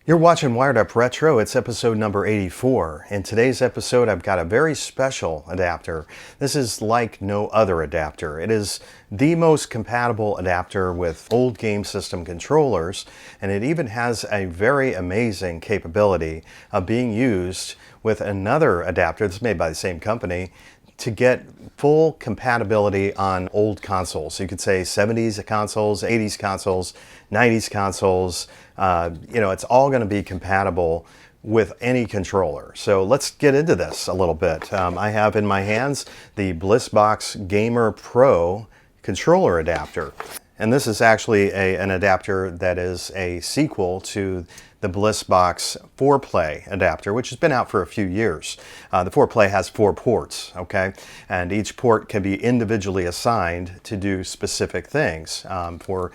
You're watching Wired Up Retro. It's episode number 84. In today's episode, I've got a very special adapter. This is like no other adapter. It is the most compatible adapter with old game system controllers, and it even has a very amazing capability of being used with another adapter that's made by the same company to get full compatibility on old consoles. You could say 70s consoles, 80s consoles, 90s consoles. It's all going to be compatible with any controller. So let's get into this a little bit. I have in my hands the Bliss-box Gamer Pro controller adapter. And this is actually an adapter that is a sequel to the Bliss-box 4Play adapter, which has been out for a few years. The 4Play has 4 ports, okay? And each port can be individually assigned to do specific things for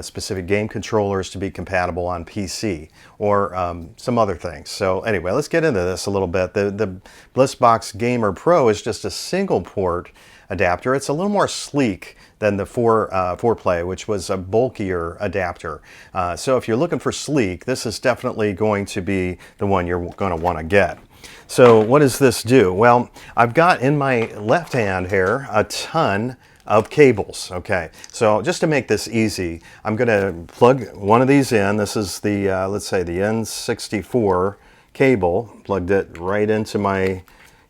specific game controllers to be compatible on PC or some other things. So anyway, let's get into this a little bit. The Bliss-box Gamer Pro is just a single port adapter. It's a little more sleek than the 4Play, which was a bulkier adapter. So if you're looking for sleek, this is definitely going to be the one you're going to want to get. So what does this do? Well, I've got in my left hand here a ton of cables. Okay, so just to make this easy, I'm going to plug one of these in. This is the, let's say the N64 cable. Plugged it right into my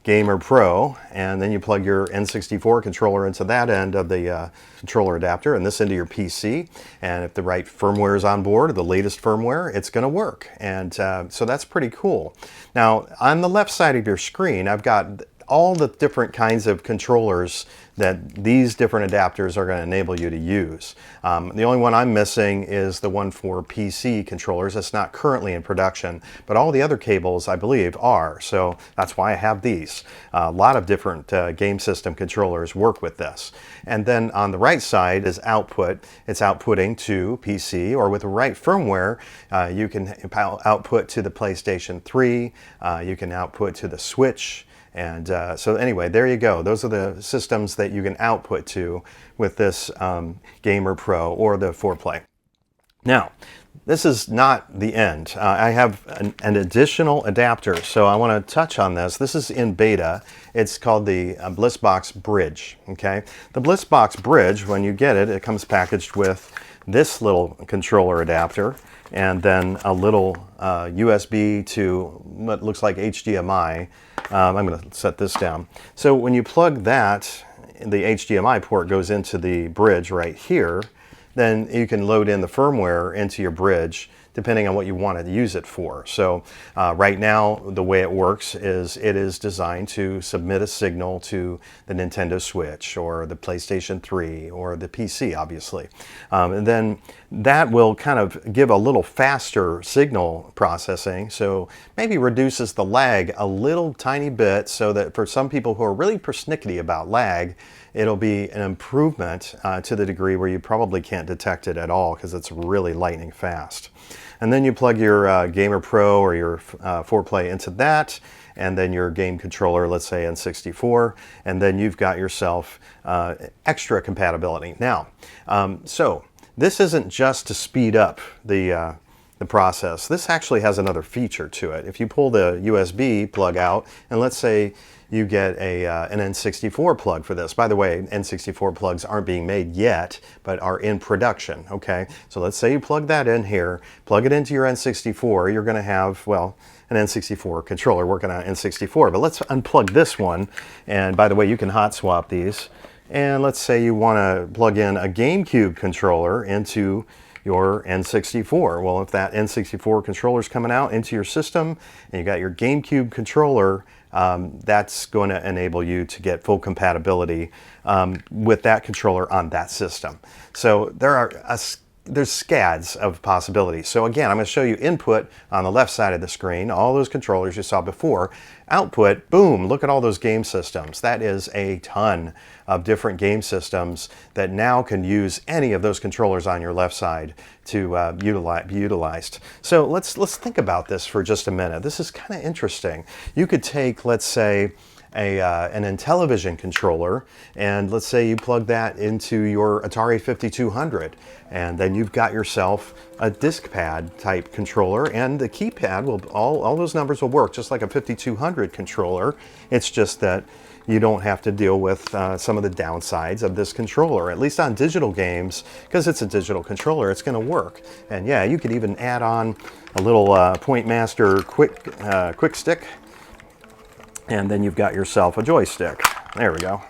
Gamer Pro, and then you plug your N64 controller into that end of the controller adapter and this into your PC, and if the right firmware is on board, or the latest firmware, it's going to work. And so that's pretty cool. Now on the left side of your screen, I've got all the different kinds of controllers that these different adapters are going to enable you to use. The only one I'm missing is the one for PC controllers. It's not currently in production, but all the other cables I believe are, so that's why I have these. A lot of different game system controllers work with this. And then on the right side is output. It's outputting to PC, or with the right firmware, you can output to the PlayStation 3, you can output to the Switch. And so anyway, there you go. Those are the systems that you can output to with this Gamer Pro or the 4Play. Now, this is not the end. I have an additional adapter, so I want to touch on this. This is in beta. It's called the Bliss-box Bridge. Okay, the Bliss-box Bridge, when you get it, it comes packaged with this little controller adapter, and then a little USB to what looks like HDMI. I'm going to set this down. So when you plug that, the HDMI port goes into the bridge right here. Then you can load in the firmware into your bridge depending on what you want to use it for. So right now, the way it works is it is designed to submit a signal to the Nintendo Switch or the PlayStation 3 or the PC, obviously. And then that will kind of give a little faster signal processing, so maybe reduces the lag a little tiny bit, so that for some people who are really persnickety about lag, it'll be an improvement to the degree where you probably can't detect it at all because it's really lightning fast. And then you plug your Gamer Pro or your 4Play into that, and then your game controller, let's say N64, and then you've got yourself extra compatibility. Now, so this isn't just to speed up the process. This actually has another feature to it. If you pull the USB plug out, and let's say you get an N64 plug for this. By the way, N64 plugs aren't being made yet, but are in production, okay? So let's say you plug that in here, plug it into your N64, you're gonna have, well, an N64 controller working on N64, but let's unplug this one. And by the way, you can hot swap these. And let's say you wanna plug in a GameCube controller into your N64. Well, if that N64 controller is coming out into your system and you got your GameCube controller, that's going to enable you to get full compatibility with that controller on that system. So there's scads of possibilities. So again, I'm going to show you input on the left side of the screen, all those controllers you saw before. Output, boom, look at all those game systems. That is a ton of different game systems that now can use any of those controllers on your left side to be utilized. So let's think about this for just a minute. This is kind of interesting. You could take, let's say, an Intellivision controller, and let's say you plug that into your Atari 5200, and then you've got yourself a disc pad type controller, and the keypad will, all those numbers will work just like a 5200 controller. It's just that you don't have to deal with some of the downsides of this controller, at least on digital games, because it's a digital controller, it's going to work. And yeah, you could even add on a little Point Master quick stick, and then you've got yourself a joystick. There we go.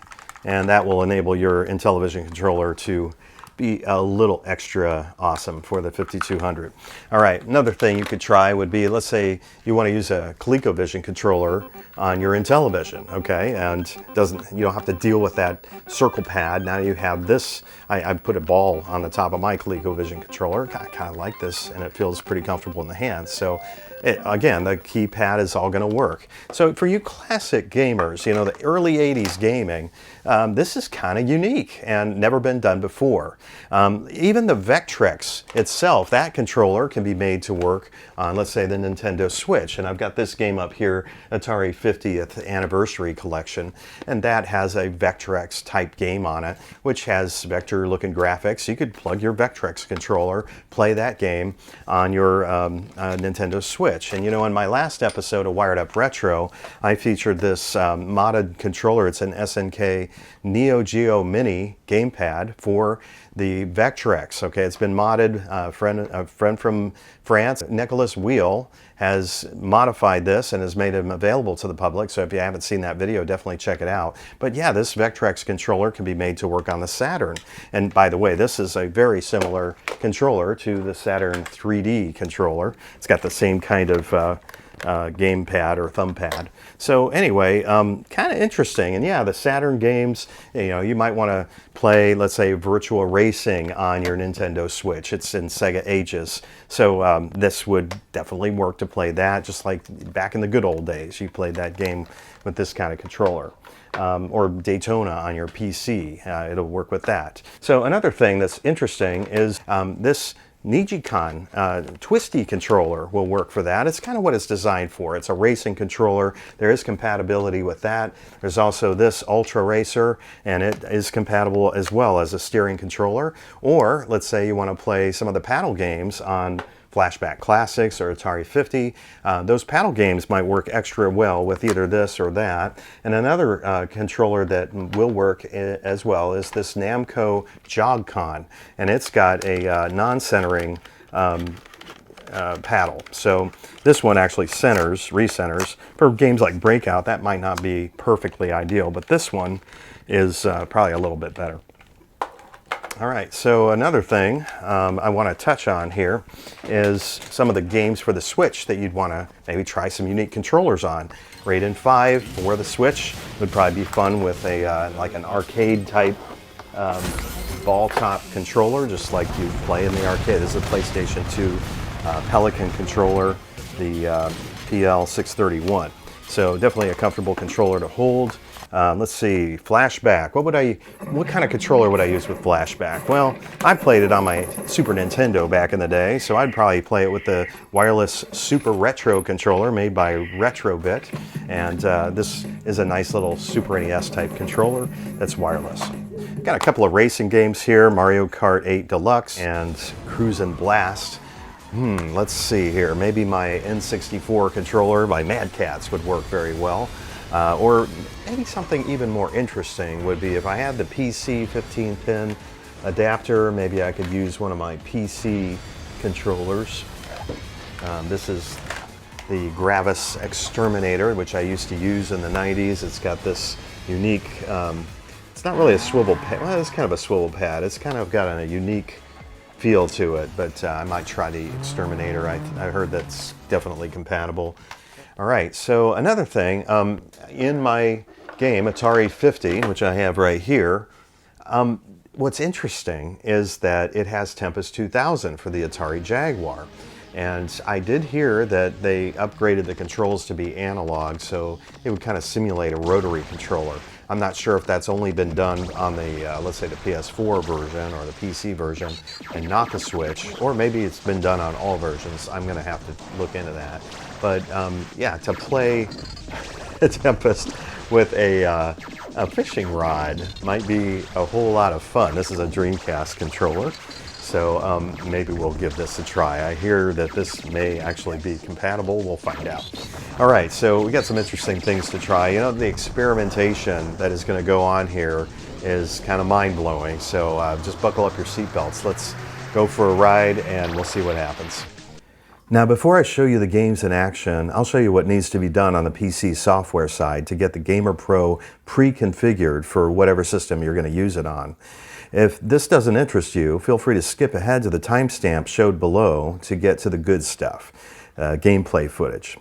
And that will enable your Intellivision controller to be a little extra awesome for the 5200. All right, another thing you could try would be, let's say you want to use a ColecoVision controller on your Intellivision, okay? And you don't have to deal with that circle pad. Now you have this. I put a ball on the top of my ColecoVision controller. I kind of like this, and it feels pretty comfortable in the hands. So again, the keypad is all going to work. So for you classic gamers, you know, the early 80s gaming, this is kind of unique and never been done before. Even the Vectrex itself, that controller can be made to work on, let's say, the Nintendo Switch. And I've got this game up here, Atari 50th Anniversary Collection, and that has a Vectrex type game on it, which has vector looking graphics. You could plug your Vectrex controller, play that game on your Nintendo Switch. And you know, in my last episode of Wired Up Retro, I featured this modded controller. It's an SNK Neo Geo Mini gamepad for the Vectrex. Okay, it's been modded. A friend from France, Nicholas Wheel, has modified this and has made them available to the public. So if you haven't seen that video, definitely check it out. But yeah, this Vectrex controller can be made to work on the Saturn. And by the way, this is a very similar controller to the Saturn 3D controller. It's got the same kind of gamepad or thumb pad. So anyway, kind of interesting. And yeah, the Saturn games, you know, you might want to play, let's say, Virtua Racing on your Nintendo Switch. It's in Sega Ages. So this would definitely work to play that, just like back in the good old days. You played that game with this kind of controller. Or Daytona on your PC. It'll work with that. So another thing that's interesting is this Nijicon twisty controller will work for that. It's kind of what it's designed for. It's a racing controller. There is compatibility with that. There's also this Ultra Racer, and it is compatible as well as a steering controller. Or let's say you want to play some of the paddle games on Flashback Classics or Atari 50. Those paddle games might work extra well with either this or that. And another controller that will work as well is this Namco JogCon, and it's got a non-centering paddle. So this one actually recenters. For games like Breakout, that might not be perfectly ideal, but this one is probably a little bit better. All right, so another thing I want to touch on here is some of the games for the Switch that you'd want to maybe try some unique controllers on. Raiden V for the Switch would probably be fun with a like an arcade type ball top controller, just like you play in the arcade. This is a PlayStation 2 Pelican controller, the PL631. So definitely a comfortable controller to hold. Let's see, Flashback. What kind of controller would I use with Flashback? Well, I played it on my Super Nintendo back in the day, so I'd probably play it with the wireless Super Retro controller made by RetroBit. And this is a nice little Super NES type controller that's wireless. Got a couple of racing games here, Mario Kart 8 Deluxe and Cruis'n Blast. Let's see here. Maybe my N64 controller by Mad Catz would work very well. Or maybe something even more interesting would be if I had the PC 15-pin adapter, maybe I could use one of my PC controllers. This is the Gravis Exterminator, which I used to use in the 90s. It's got this unique, it's not really a swivel pad, well, it's kind of a swivel pad. It's kind of got a unique feel to it, but I might try the Exterminator. I heard that's definitely compatible. All right, so another thing, in my game, Atari 50, which I have right here, what's interesting is that it has Tempest 2000 for the Atari Jaguar. And I did hear that they upgraded the controls to be analog, so it would kind of simulate a rotary controller. I'm not sure if that's only been done on the, let's say, the PS4 version or the PC version and not the Switch, or maybe it's been done on all versions. I'm going to have to look into that. But yeah, to play Tempest with a fishing rod might be a whole lot of fun. This is a Dreamcast controller, so maybe we'll give this a try. I hear that this may actually be compatible. We'll find out. All right, so we got some interesting things to try. You know, the experimentation that is going to go on here is kind of mind-blowing, so just buckle up your seatbelts. Let's go for a ride and we'll see what happens. Now, before I show you the games in action, I'll show you what needs to be done on the PC software side to get the Gamer Pro pre-configured for whatever system you're going to use it on. If this doesn't interest you, feel free to skip ahead to the timestamp showed below to get to the good stuff, gameplay footage.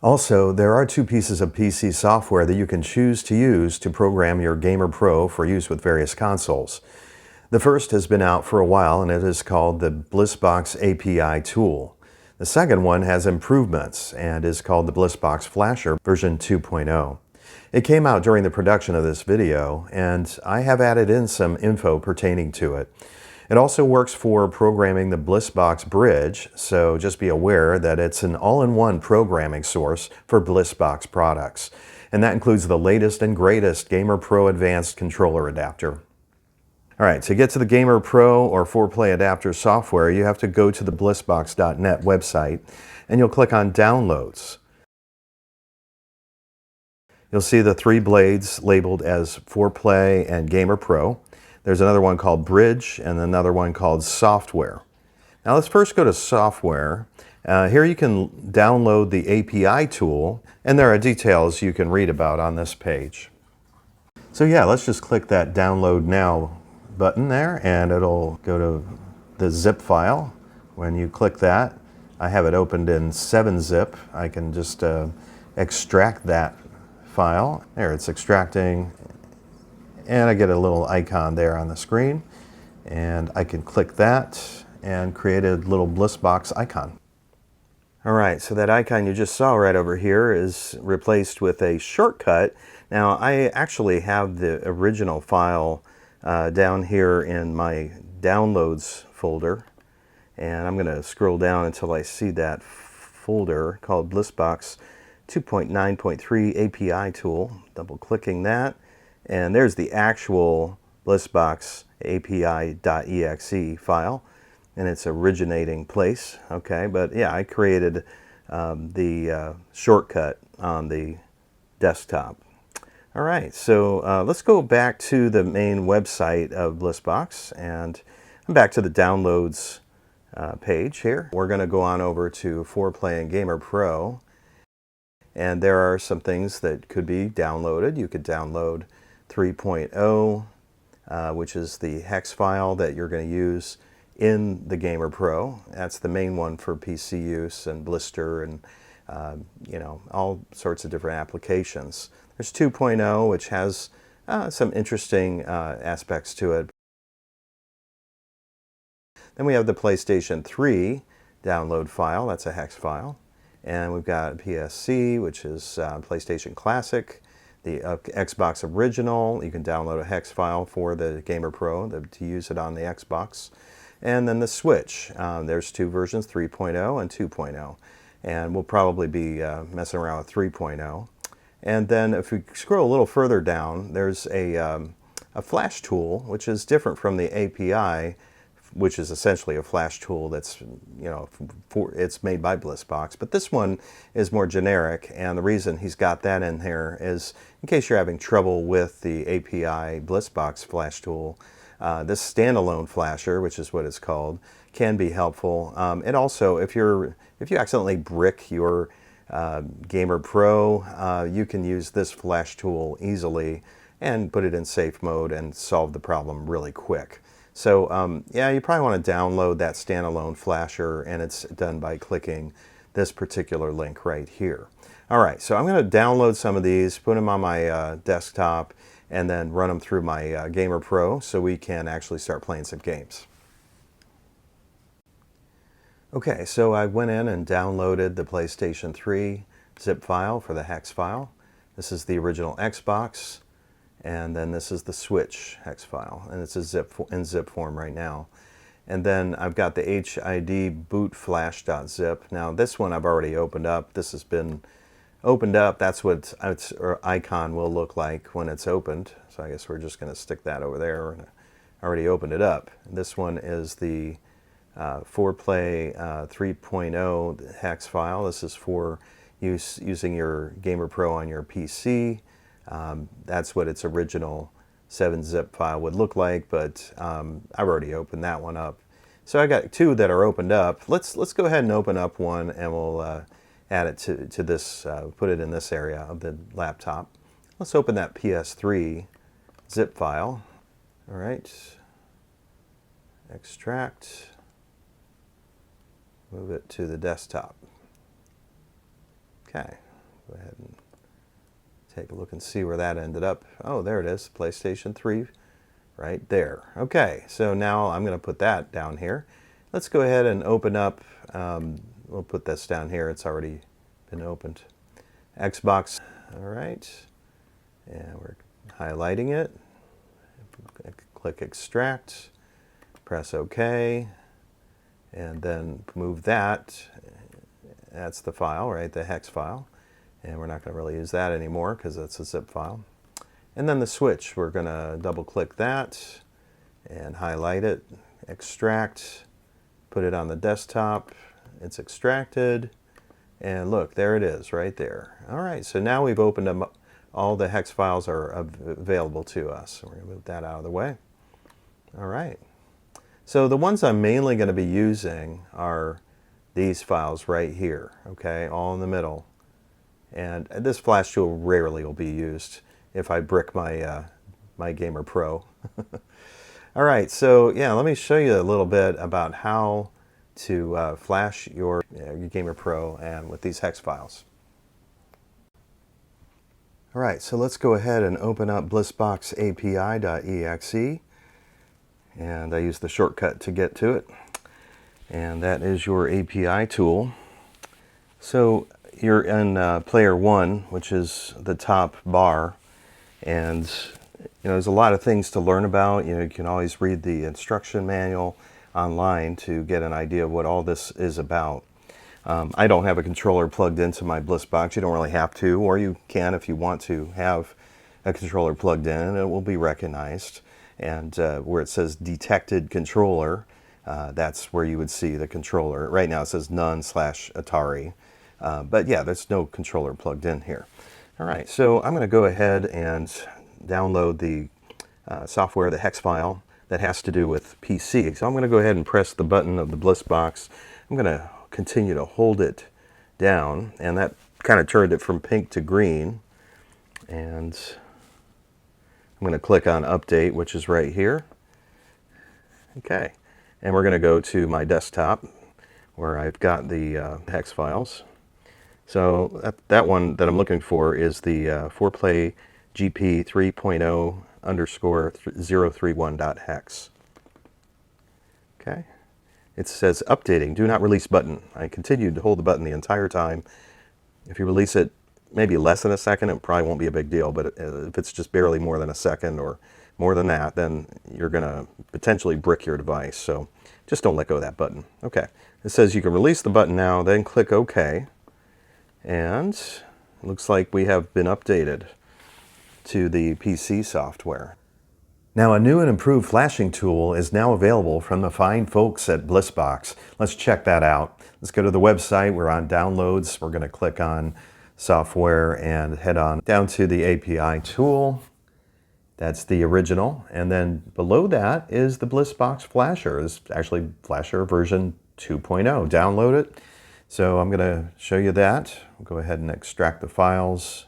Also, there are two pieces of PC software that you can choose to use to program your Gamer Pro for use with various consoles. The first has been out for a while, and it is called the Bliss-box API tool. The second one has improvements and is called the Bliss-box Flasher version 2.0. It came out during the production of this video, and I have added in some info pertaining to it. It also works for programming the Bliss-box Bridge, so just be aware that it's an all-in-one programming source for Bliss-box products. And that includes the latest and greatest Gamer Pro Advanced controller adapter. All right, to get to the Gamer Pro or 4Play adapter software, you have to go to the blissbox.net website and you'll click on Downloads. You'll see the three blades labeled as 4Play and Gamer Pro. There's another one called Bridge and another one called Software. Now let's first go to Software. Here you can download the API tool, and there are details you can read about on this page. So yeah, let's just click that Download Now button there and it'll go to the zip file. When you click that, I have it opened in 7-zip. I can just extract that file. There, it's extracting, and I get a little icon there on the screen, and I can click that and create a little Bliss-box icon. All right, so that icon you just saw right over here is replaced with a shortcut. Now, I actually have the original file down here in my Downloads folder, and I'm going to scroll down until I see that folder called Bliss-box 2.9.3 API tool. Double clicking that, and there's the actual Bliss-box API.exe file in its originating place. Okay, but yeah, I created the shortcut on the desktop. All right, so let's go back to the main website of Bliss-box, and I'm back to the Downloads page here. We're going to go on over to 4Play and Gamer Pro, and there are some things that could be downloaded. You could download 3.0, which is the hex file that you're going to use in the Gamer Pro. That's the main one for PC use and Blister and you know, all sorts of different applications. There's 2.0, which has some interesting aspects to it. Then we have the PlayStation 3 download file. That's a hex file. And we've got PSC, which is PlayStation Classic. The Xbox Original, you can download a hex file for the Gamer Pro to use it on the Xbox. And then the Switch. There's two versions, 3.0 and 2.0. And we'll probably be messing around with 3.0. And then if we scroll a little further down, there's a flash tool, which is different from the API, which is essentially a flash tool that's, you know, it's made by Bliss-box. But this one is more generic, and the reason he's got that in here is in case you're having trouble with the API Bliss-box flash tool, this standalone flasher, which is what it's called, can be helpful. And also, if you accidentally brick your Gamer Pro, you can use this flash tool easily and put it in safe mode and solve the problem really quick. So yeah, you probably want to download that standalone flasher, and it's done by clicking this particular link right here. All right, so I'm going to download some of these, put them on my desktop, and then run them through my Gamer Pro so we can actually start playing some games. Okay, so I went in and downloaded the PlayStation 3 zip file for the hex file. This is the original Xbox, and then this is the Switch hex file, and it's a in zip form right now. And then I've got the HID boot flash.zip. Now this one I've already opened up. This has been opened up, that's what its icon will look like when it's opened. So I guess we're just going to stick that over there. And I already opened it up. This one is the 4Play 3.0 hex file. This is for use using your Gamer Pro on your PC. That's what its original 7-zip file would look like, but I've already opened that one up. So I got two that are opened up. Let's go ahead and open up one, and we'll add it to this, put it in this area of the laptop. Let's open that PS3 zip file. All right, extract, move it to the desktop. Okay, go ahead and take a look and see where that ended up. Oh, there it is, PlayStation 3, right there. Okay, so now I'm going to put that down here. Let's go ahead and open up, we'll put this down here, it's already been opened. Xbox, all right, and we're highlighting it. Click extract, press OK, and then move that. That's the file, right, the hex file. And we're not going to really use that anymore because it's a zip file. And then the switch, we're going to double click that and highlight it, extract, put it on the desktop. It's extracted, and look, there it is right there. All right, so now we've opened up, all the hex files are available to us. So we're going to move that out of the way. All right, so the ones I'm mainly going to be using are these files right here, okay, all in the middle. And this flash tool rarely will be used if I brick my, my Gamer Pro. All right, so yeah, let me show you a little bit about how to flash your Gamer Pro and with these hex files. All right, so let's go ahead and open up Bliss-box API.exe. And I use the shortcut to get to it. And that is your API tool. So you're in player 1, which is the top bar, and there's a lot of things to learn about. You can always read the instruction manual online to get an idea of what all this is about. I don't have a controller plugged into my Bliss-box. You don't really have to, or you can if you want to have a controller plugged in, and it will be recognized. And where it says detected controller, that's where you would see the controller. Right now it says none/Atari. But yeah, there's no controller plugged in here. All right, so I'm going to go ahead and download the software, the hex file that has to do with PC. So I'm going to go ahead and press the button of the Bliss-box. I'm going to continue to hold it down, and that kind of turned it from pink to green. And I'm going to click on Update, which is right here. Okay, and we're going to go to my desktop where I've got the hex files. So that one that I'm looking for is the 4Play GP 3.0_031.hex. Okay, it says updating, do not release button. I continued to hold the button the entire time. If you release it maybe less than a second, it probably won't be a big deal, but if it's just barely more than a second or more than that, then you're going to potentially brick your device. So just don't let go of that button. Okay, it says you can release the button now, then click OK. And it looks like we have been updated to the PC software. Now, a new and improved flashing tool is now available from the fine folks at Bliss-box. Let's check that out. Let's go to the website. We're on Downloads. We're going to click on Software and head on down to the API tool. That's the original. And then below that is the Bliss-box Flasher. It's actually Flasher version 2.0. Download it. So I'm going to show you that. I'll go ahead and extract the files.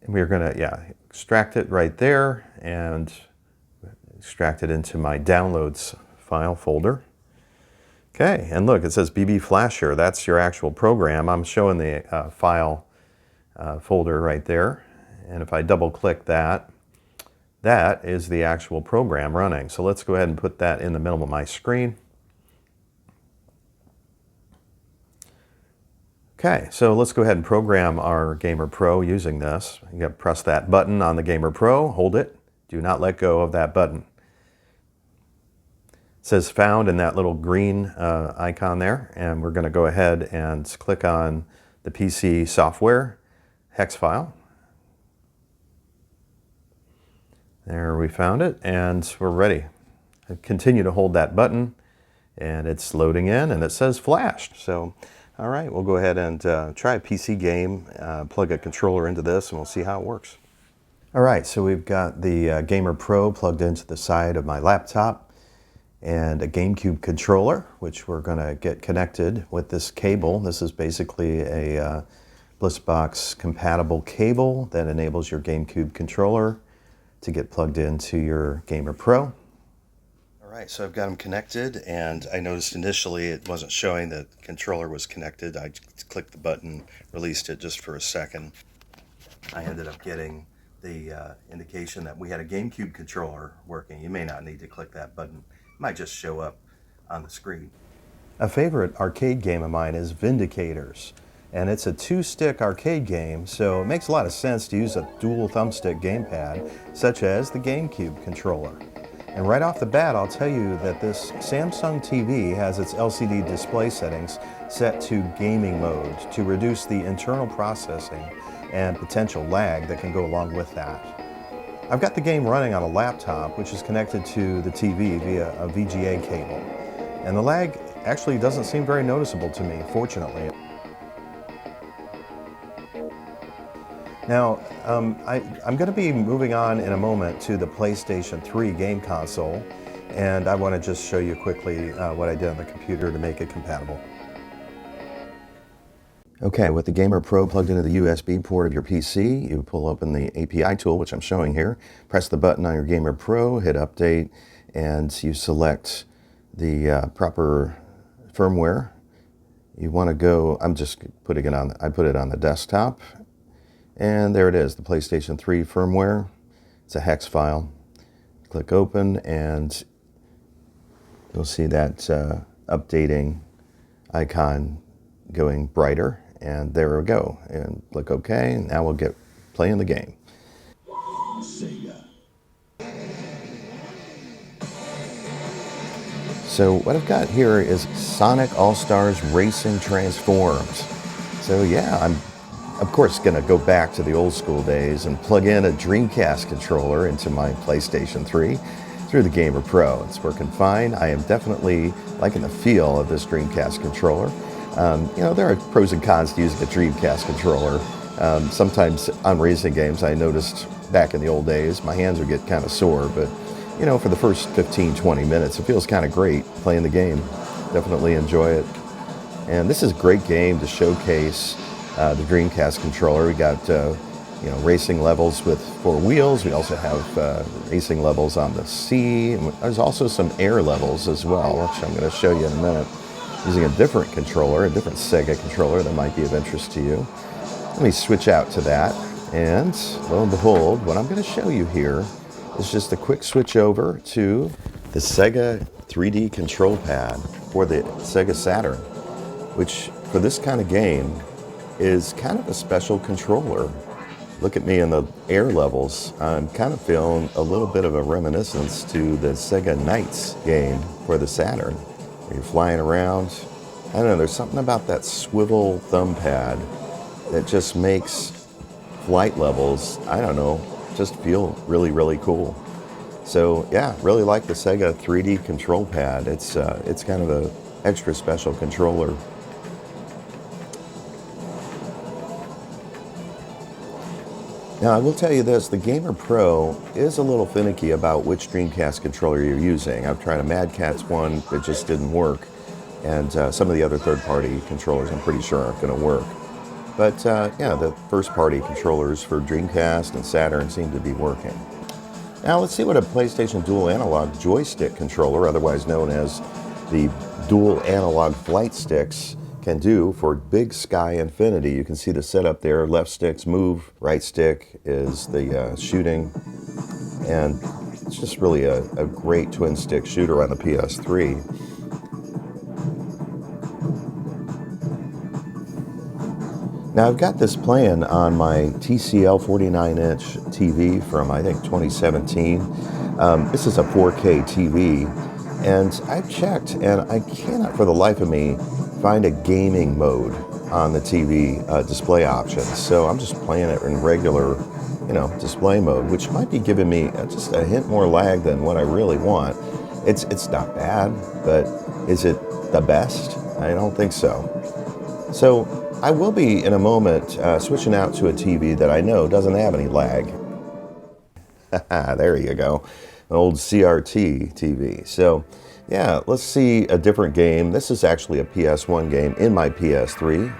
And we're going to, extract it right there and extract it into my Downloads file folder. Okay, and look, it says BB Flasher. That's your actual program. I'm showing the file folder right there. And if I double click that, that is the actual program running. So let's go ahead and put that in the middle of my screen. Okay, so let's go ahead and program our Gamer Pro using this. You got to press that button on the Gamer Pro, hold it, do not let go of that button. It says found in that little green icon there, and we're going to go ahead and click on the PC software hex file. There, we found it, and we're ready. I continue to hold that button, and it's loading in, and it says flashed. So, all right, we'll go ahead and try a PC game, plug a controller into this, and we'll see how it works. All right, so we've got the Gamer Pro plugged into the side of my laptop, and a GameCube controller, which we're going to get connected with this cable. This is basically a Bliss-box compatible cable that enables your GameCube controller to get plugged into your Gamer Pro. All right, so I've got them connected, and I noticed initially it wasn't showing that the controller was connected. I clicked the button, released it just for a second. I ended up getting the indication that we had a GameCube controller working. You may not need to click that button. It might just show up on the screen. A favorite arcade game of mine is Vindicators, and it's a 2-stick arcade game, so it makes a lot of sense to use a dual thumbstick gamepad, such as the GameCube controller. And right off the bat, I'll tell you that this Samsung TV has its LCD display settings set to gaming mode to reduce the internal processing and potential lag that can go along with that. I've got the game running on a laptop, which is connected to the TV via a VGA cable. And the lag actually doesn't seem very noticeable to me, fortunately. Now, I'm going to be moving on in a moment to the PlayStation 3 game console, and I want to just show you quickly what I did on the computer to make it compatible. Okay, with the Gamer Pro plugged into the USB port of your PC, you pull open the API tool, which I'm showing here, press the button on your Gamer Pro, hit update, and you select the proper firmware. You want to go, I'm just putting it on, I put it on the desktop, and there it is, the PlayStation 3 firmware. It's a hex file. Click open, and you'll see that updating icon going brighter. And there we go. And click OK. And now we'll get playing the game. So what I've got here is Sonic All-Stars Racing Transformed. So yeah, I'm of course going to go back to the old school days and plug in a Dreamcast controller into my PlayStation 3 through the Gamer Pro. It's working fine. I am definitely liking the feel of this Dreamcast controller. You know, there are pros and cons to using a Dreamcast controller. Sometimes on racing games, I noticed back in the old days, my hands would get kind of sore, but you know, for the first 15-20 minutes, it feels kind of great playing the game. Definitely enjoy it. And this is a great game to showcase the Dreamcast controller. We got you know, racing levels with 4 wheels. We also have racing levels on the sea. There's also some air levels as well, which I'm going to show you in a minute. Using a different controller, a different Sega controller that might be of interest to you. Let me switch out to that, and lo and behold, what I'm going to show you here is just a quick switch over to the Sega 3D control pad for the Sega Saturn, which for this kind of game is kind of a special controller. Look at me in the air levels. I'm kind of feeling a little bit of a reminiscence to the Sega Knights game for the Saturn. You're flying around. I don't know, there's something about that swivel thumb pad that just makes flight levels, I don't know, just feel really, really cool. So yeah, really like the Sega 3D control pad. It's kind of an extra special controller. Now, I will tell you this, the Gamer Pro is a little finicky about which Dreamcast controller you're using. I've tried a Mad Catz one that just didn't work, and some of the other third-party controllers I'm pretty sure aren't going to work. But yeah, the first-party controllers for Dreamcast and Saturn seem to be working. Now, let's see what a PlayStation Dual Analog Joystick controller, otherwise known as the Dual Analog Flight Sticks, can do for Big Sky Infinity. You can see the setup there. Left stick's move, right stick is the shooting, and it's just really a great twin stick shooter on the PS3. Now I've got this playing on my TCL 49-inch TV from I think 2017. This is a 4K TV, And I've checked, and I cannot for the life of me find a gaming mode on the TV display options. So I'm just playing it in regular, display mode, which might be giving me just a hint more lag than what I really want. It's not bad, but is it the best? I don't think so. So I will be, in a moment, switching out to a TV that I know doesn't have any lag. There you go. An old CRT TV. So, yeah, let's see a different game. This is actually a PS1 game in my PS3,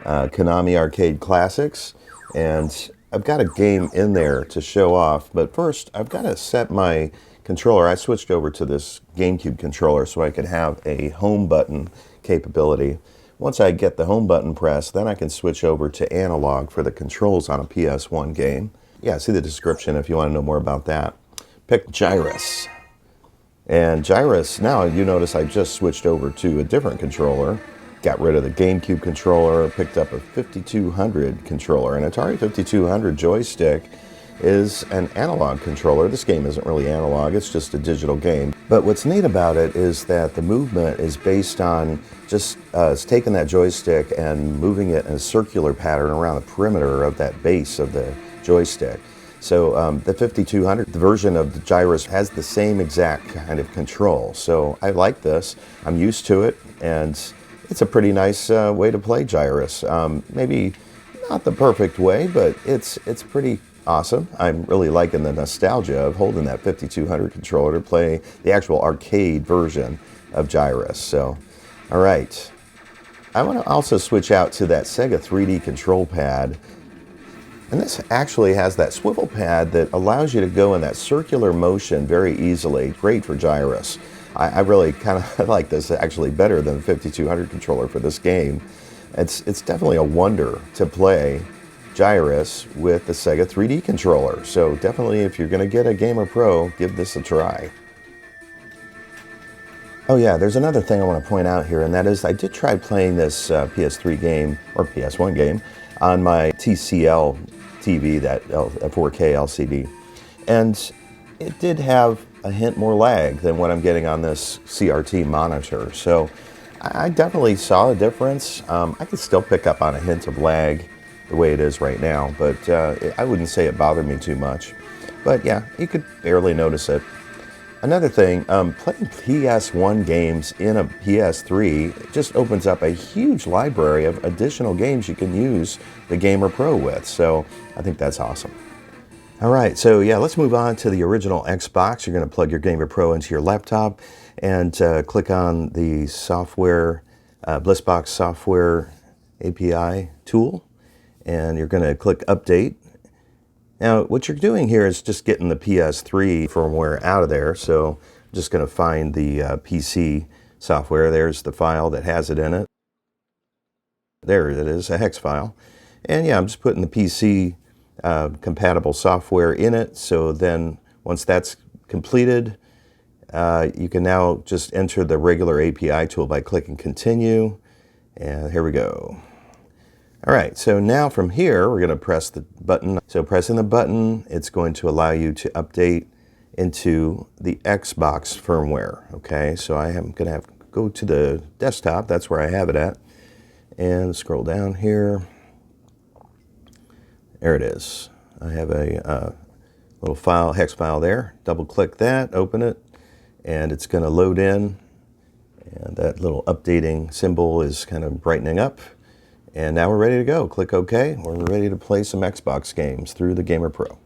Konami Arcade Classics. And I've got a game in there to show off. But first, I've got to set my controller. I switched over to this GameCube controller so I could have a home button capability. Once I get the home button pressed, then I can switch over to analog for the controls on a PS1 game. Yeah, see the description if you want to know more about that. Pick Gyrus. And Gyrus, now you notice I just switched over to a different controller. Got rid of the GameCube controller, picked up a 5200 controller. An Atari 5200 joystick is an analog controller. This game isn't really analog, it's just a digital game. But what's neat about it is that the movement is based on just taking that joystick and moving it in a circular pattern around the perimeter of that base of the joystick. So the 5200, the version of the Gyrus, has the same exact kind of control. So I like this, I'm used to it, and it's a pretty nice way to play Gyrus. Maybe not the perfect way, but it's pretty awesome. I'm really liking the nostalgia of holding that 5200 controller to play the actual arcade version of Gyrus. So, all right. I want to also switch out to that Sega 3D control pad. And this actually has that swivel pad that allows you to go in that circular motion very easily. Great for Gyrus. I really kind of like this actually better than the 5200 controller for this game. It's definitely a wonder to play Gyrus with the Sega 3D controller. So definitely, if you're going to get a Gamer Pro, give this a try. Oh yeah, there's another thing I want to point out here, and that is I did try playing this PS3 game, or PS1 game, on my TCL TV, that 4K LCD. And it did have a hint more lag than what I'm getting on this CRT monitor. So I definitely saw a difference. I could still pick up on a hint of lag the way it is right now, but I wouldn't say it bothered me too much. But yeah, you could barely notice it. Another thing, playing PS1 games in a PS3 just opens up a huge library of additional games you can use the Gamer Pro with, so I think that's awesome. All right, so yeah, let's move on to the original Xbox. You're going to plug your Gamer Pro into your laptop and click on the software, Bliss-box software API tool. And you're going to click Update. Now, what you're doing here is just getting the PS3 firmware out of there. So I'm just going to find the PC software. There's the file that has it in it. There it is, a hex file. And yeah, I'm just putting the PC compatible software in it. So then once that's completed, you can now just enter the regular API tool by clicking Continue. And here we go. All right, so now from here, we're going to press the button. So pressing the button, it's going to allow you to update into the Xbox firmware. Okay, so I am going to have to go to the desktop. That's where I have it at. And scroll down here. There it is. I have a little file, hex file there. Double click that, open it, and it's going to load in. And that little updating symbol is kind of brightening up. And now we're ready to go. Click OK. We're ready to play some Xbox games through the Gamer Pro.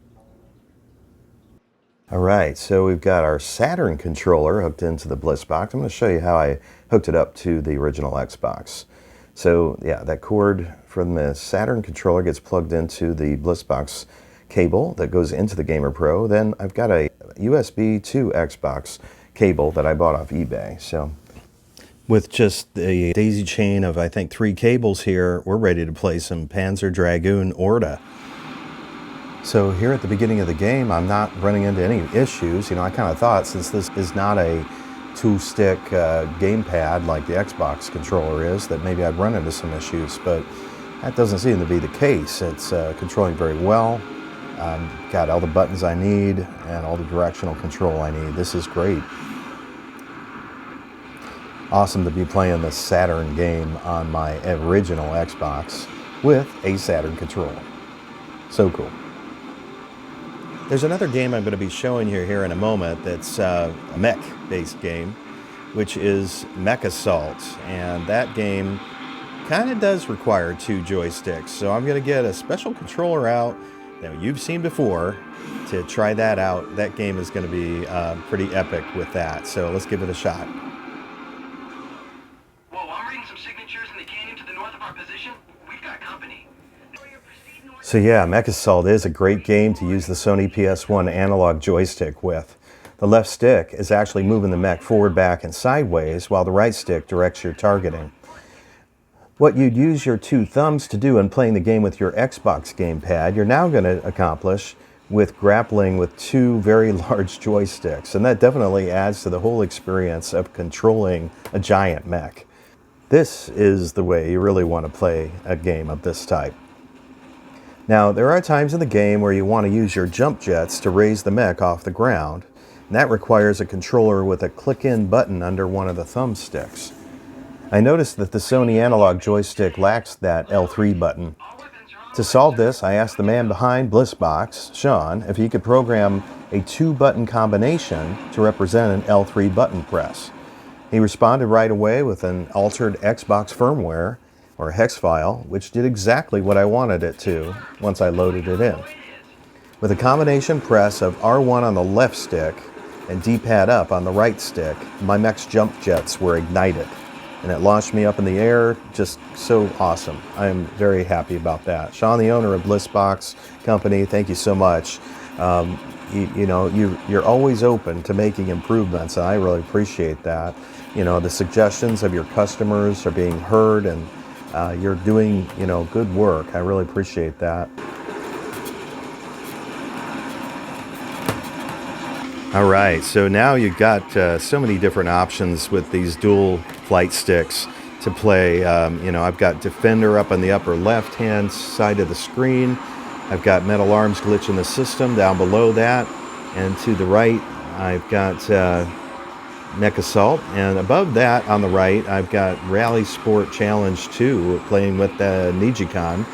All right, so we've got our Saturn controller hooked into the Bliss-box. I'm going to show you how I hooked it up to the original Xbox. So yeah, that cord from the Saturn controller gets plugged into the Bliss-box cable that goes into the Gamer Pro. Then I've got a USB to Xbox cable that I bought off eBay. So with just a daisy chain of, I think, 3 cables here, we're ready to play some Panzer Dragoon Orta. So here at the beginning of the game, I'm not running into any issues. You know, I kind of thought, since this is not a 2-stick gamepad like the Xbox controller is, that maybe I'd run into some issues, but that doesn't seem to be the case. It's controlling very well. Got all the buttons I need and all the directional control I need. This is great. Awesome to be playing this Saturn game on my original Xbox with a Saturn controller. So cool. There's another game I'm going to be showing you here in a moment that's a mech-based game, which is Mech Assault. And that game kind of does require 2 joysticks. So I'm going to get a special controller out that you've seen before to try that out. That game is going to be pretty epic with that. So let's give it a shot. Whoa, I'm reading some signatures in the canyon to the north of our position. We've got company. So yeah, Mech Assault is a great game to use the Sony PS1 analog joystick with. The left stick is actually moving the mech forward, back, and sideways, while the right stick directs your targeting. What you'd use your 2 thumbs to do in playing the game with your Xbox gamepad, you're now going to accomplish with grappling with 2 very large joysticks, and that definitely adds to the whole experience of controlling a giant mech. This is the way you really want to play a game of this type. Now, there are times in the game where you want to use your jump jets to raise the mech off the ground, and that requires a controller with a click-in button under one of the thumbsticks. I noticed that the Sony analog joystick lacks that L3 button. To solve this, I asked the man behind Bliss-box, Sean, if he could program a 2-button combination to represent an L3 button press. He responded right away with an altered Xbox firmware, or hex file, which did exactly what I wanted it to once I loaded it in. With a combination press of R1 on the left stick and D-pad up on the right stick, my mech's jump jets were ignited, and it launched me up in the air. Just so awesome. I am very happy about that. Sean, the owner of Bliss-box Company, thank you so much. You're always open to making improvements, and I really appreciate that. You know, the suggestions of your customers are being heard, and you're doing, good work. I really appreciate that. All right, so now you've got so many different options with these dual flight sticks to play. I've got Defender up on the upper left-hand side of the screen. I've got Metal Arms Glitch in the System down below that. And to the right, I've got Mech Assault, and above that on the right I've got Rally Sport Challenge 2 playing with the Nijikon.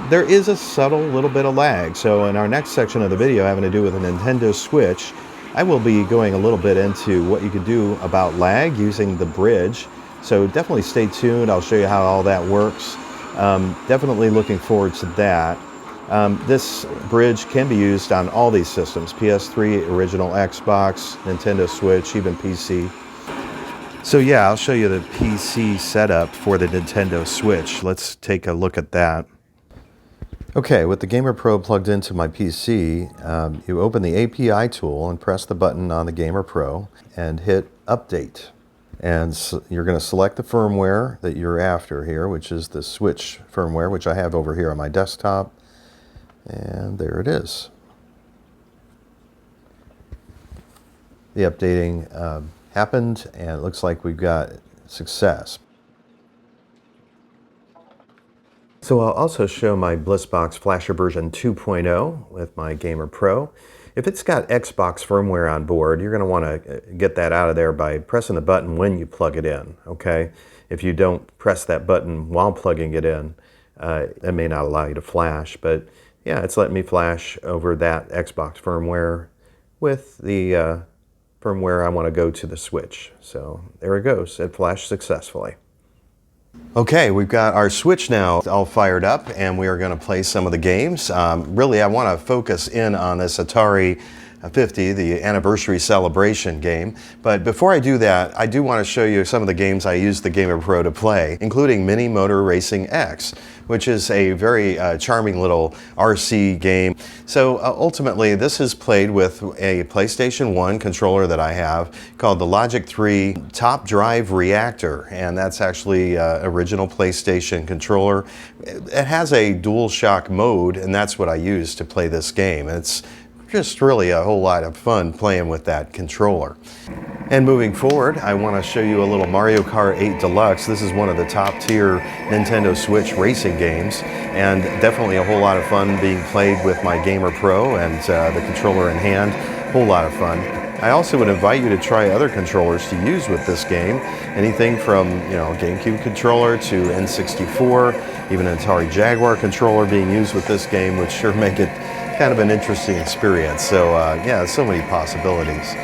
There is a subtle little bit of lag, so in our next section of the video having to do with a Nintendo Switch, I will be going a little bit into what you can do about lag using the bridge, so definitely stay tuned. I'll show you how all that works. Definitely looking forward to that. This bridge can be used on all these systems: PS3, original Xbox, Nintendo Switch, even PC. So yeah, I'll show you the PC setup for the Nintendo Switch. Let's take a look at that. Okay, with the Gamer Pro plugged into my PC, you open the API tool and press the button on the Gamer Pro and hit Update. And you're going to select the firmware that you're after here, which is the Switch firmware, which I have over here on my desktop. And there it is. The updating happened, and it looks like we've got success. So I'll also show my Bliss-box Flasher version 2.0 with my Gamer Pro. If it's got Xbox firmware on board, you're going to want to get that out of there by pressing the button when you plug it in, okay? If you don't press that button while plugging it in, that may not allow you to flash, but yeah, it's letting me flash over that Xbox firmware with the firmware I want to go to the Switch. So there it goes. It flashed successfully. Okay, we've got our Switch now all fired up, and we are going to play some of the games. Really, I want to focus in on this Atari 50, the anniversary celebration game. But before I do that, I do want to show you some of the games I used the Gamer Pro to play, including Mini Motor Racing X, which is a very charming little RC game. So ultimately, this is played with a PlayStation 1 controller that I have called the Logic 3 Top Drive Reactor, and that's actually original PlayStation controller. It has a DualShock mode, and that's what I use to play this game. It's just really a whole lot of fun playing with that controller. And moving forward, I want to show you a little Mario Kart 8 Deluxe. This is one of the top tier Nintendo Switch racing games, and definitely a whole lot of fun being played with my Gamer Pro and the controller in hand. Whole lot of fun. I also would invite you to try other controllers to use with this game. Anything from, GameCube controller to N64, even an Atari Jaguar controller being used with this game would sure make it kind of an interesting experience. So yeah, so many possibilities.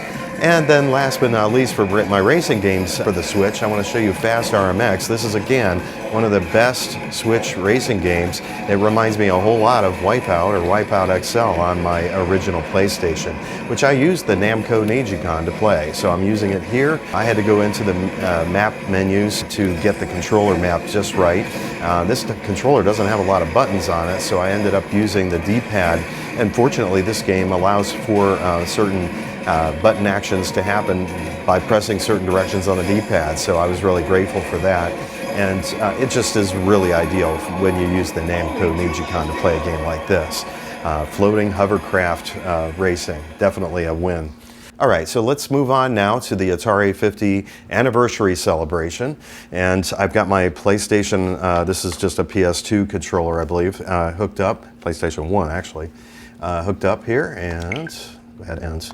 And then last but not least, for my racing games for the Switch, I want to show you Fast RMX. This is, again, one of the best Switch racing games. It reminds me a whole lot of Wipeout or Wipeout XL on my original PlayStation, which I used the Namco Nijicon to play. So I'm using it here. I had to go into the map menus to get the controller map just right. This controller doesn't have a lot of buttons on it, so I ended up using the D-pad. And fortunately, this game allows for certain button actions to happen by pressing certain directions on the D-pad, so I was really grateful for that. And it just is really ideal when you use the Namco Nijicon to play a game like this. Floating hovercraft racing, definitely a win. All right, so let's move on now to the Atari 50 anniversary celebration. And I've got my PlayStation, this is just a PS2 controller, I believe, hooked up, PlayStation 1 actually, hooked up here, and go ahead and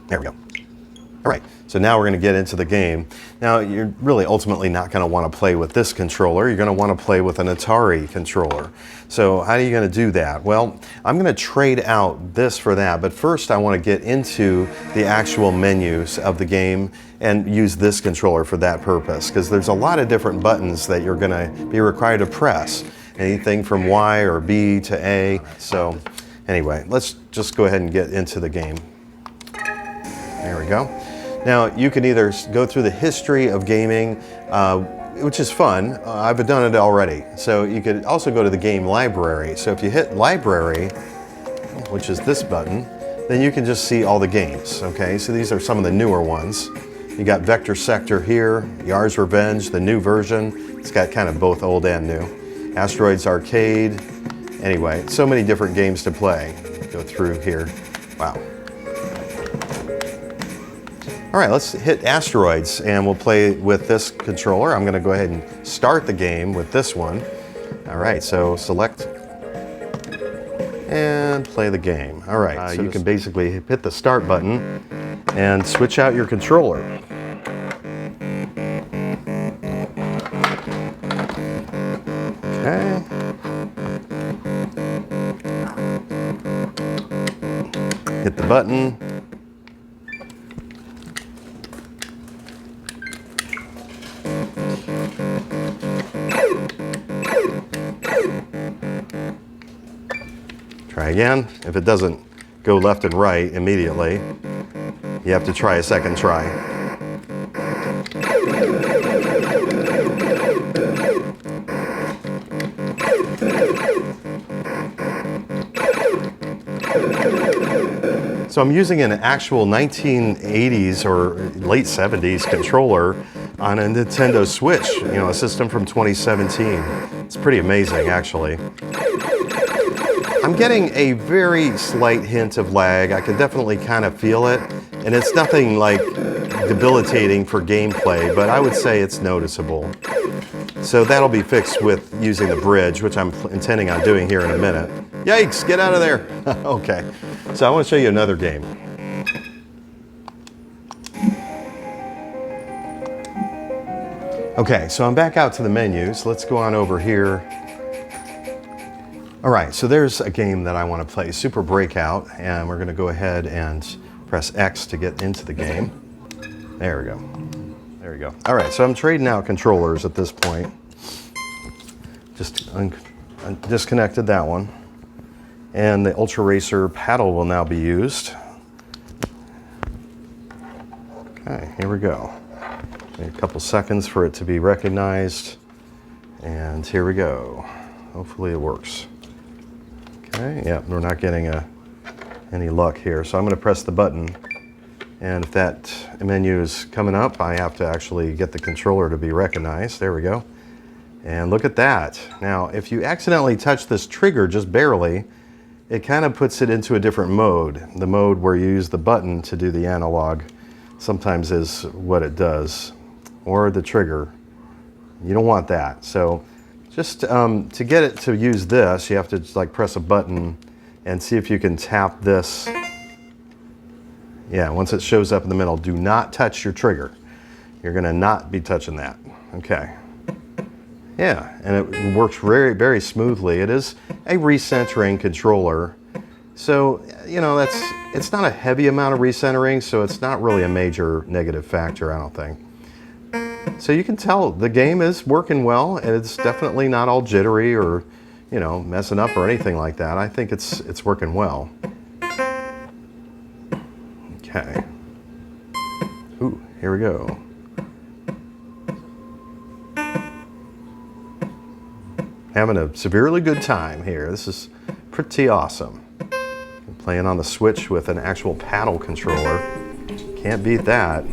there we go. All right, so now we're going to get into the game. Now, you're really ultimately not going to want to play with this controller. You're going to want to play with an Atari controller. So how are you going to do that? Well, I'm going to trade out this for that, but first I want to get into the actual menus of the game and use this controller for that purpose, because there's a lot of different buttons that you're going to be required to press. Anything from Y or B to A. So anyway, let's just go ahead and get into the game. There we go. Now, you can either go through the history of gaming, which is fun. I've done it already. So you could also go to the game library. So if you hit library, which is this button, then you can just see all the games, okay? So these are some of the newer ones. You got Vector Sector here, Yars Revenge, the new version. It's got kind of both old and new. Asteroids Arcade. Anyway, so many different games to play. Go through here. Wow. All right, let's hit Asteroids and we'll play with this controller. I'm going to go ahead and start the game with this one. All right, so select and play the game. All right, so you can basically hit the start button and switch out your controller. Okay. Hit the button. Try again. If it doesn't go left and right immediately, you have to try a second try. So I'm using an actual 1980s or late 70s controller on a Nintendo Switch, a system from 2017. It's pretty amazing, actually. I'm getting a very slight hint of lag. I can definitely kind of feel it, and it's nothing like debilitating for gameplay, but I would say it's noticeable. So that'll be fixed with using the bridge, which I'm intending on doing here in a minute. Yikes, get out of there. Okay, so I want to show you another game. Okay, so I'm back out to the menus. Let's go on over here. All right, so there's a game that I want to play, Super Breakout, and we're going to go ahead and press X to get into the game. There we go. There we go. All right, so I'm trading out controllers at this point. Just disconnected that one. And the Ultra Racer paddle will now be used. Okay, here we go. A couple seconds for it to be recognized. And here we go. Hopefully it works. Okay, yeah, we're not getting any luck here. So I'm going to press the button. And if that menu is coming up, I have to actually get the controller to be recognized. There we go. And look at that. Now, if you accidentally touch this trigger just barely, it kind of puts it into a different mode. The mode where you use the button to do the analog sometimes is what it does, or the trigger. You don't want that. So just to get it to use this, you have to press a button and see if you can tap this Yeah, once it shows up in the middle, do not touch your trigger. You're gonna not be touching that. Okay. Yeah, and it works very, very smoothly. It is a recentering controller. So, you know, it's not a heavy amount of recentering, so it's not really a major negative factor, I don't think. So you can tell the game is working well, and it's definitely not all jittery or, you know, messing up or anything like that. I think it's working well. Okay. Ooh, here we go. Having a severely good time here. This is pretty awesome. Playing on the Switch with an actual paddle controller. Can't beat that.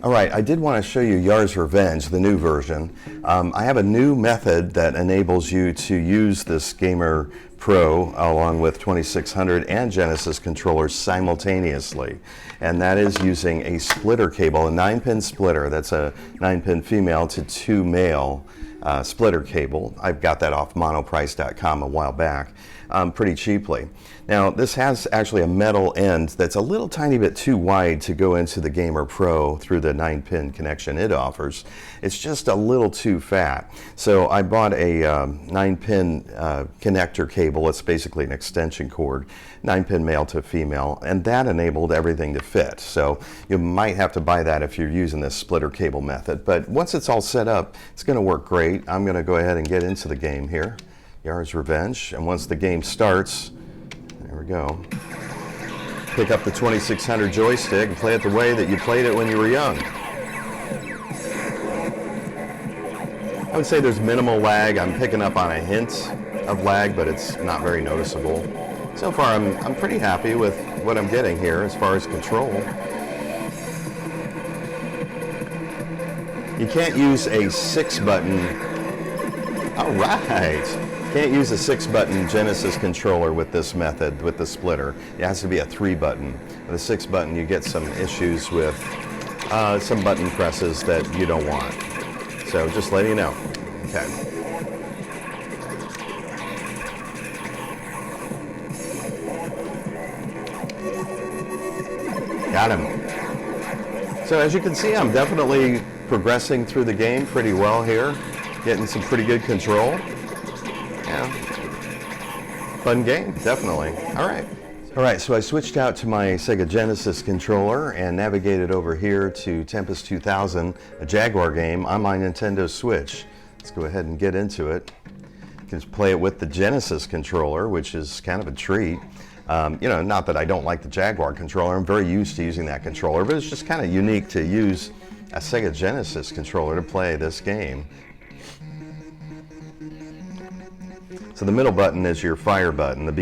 All right, I did want to show you Yars Revenge, the new version. I have a new method that enables you to use this Gamer Pro along with 2600 and Genesis controllers simultaneously. And that is using a splitter cable, a 9-pin splitter. That's a 9-pin female to 2 male splitter cable. I've got that off monoprice.com a while back pretty cheaply. Now this has actually a metal end that's a little tiny bit too wide to go into the Gamer Pro through the 9-pin connection it offers. It's just a little too fat. So I bought a 9-pin connector cable. It's basically an extension cord, 9-pin male to female, and that enabled everything to fit. So you might have to buy that if you're using this splitter cable method. But once it's all set up, it's going to work great. I'm going to go ahead and get into the game here, Yars Revenge, and once the game starts, there we go. Pick up the 2600 joystick and play it the way that you played it when you were young. I would say there's minimal lag. I'm picking up on a hint of lag, but it's not very noticeable. So far, I'm pretty happy with what I'm getting here as far as control. You can't use a 6-button. All right. Can't use a 6-button Genesis controller with this method, with the splitter. It has to be a 3-button. With a 6-button, you get some issues with some button presses that you don't want. So just letting you know. Okay. Got him. So as you can see, I'm definitely progressing through the game pretty well here. Getting some pretty good control. Yeah. Fun game, definitely. All right, so I switched out to my Sega Genesis controller and navigated over here to Tempest 2000, a Jaguar game on my Nintendo Switch. Let's go ahead and get into it. You can just play it with the Genesis controller, which is kind of a treat. You know, not that I don't like the Jaguar controller. I'm very used to using that controller, but it's just kind of unique to use a Sega Genesis controller to play this game. So the middle button is your fire button, the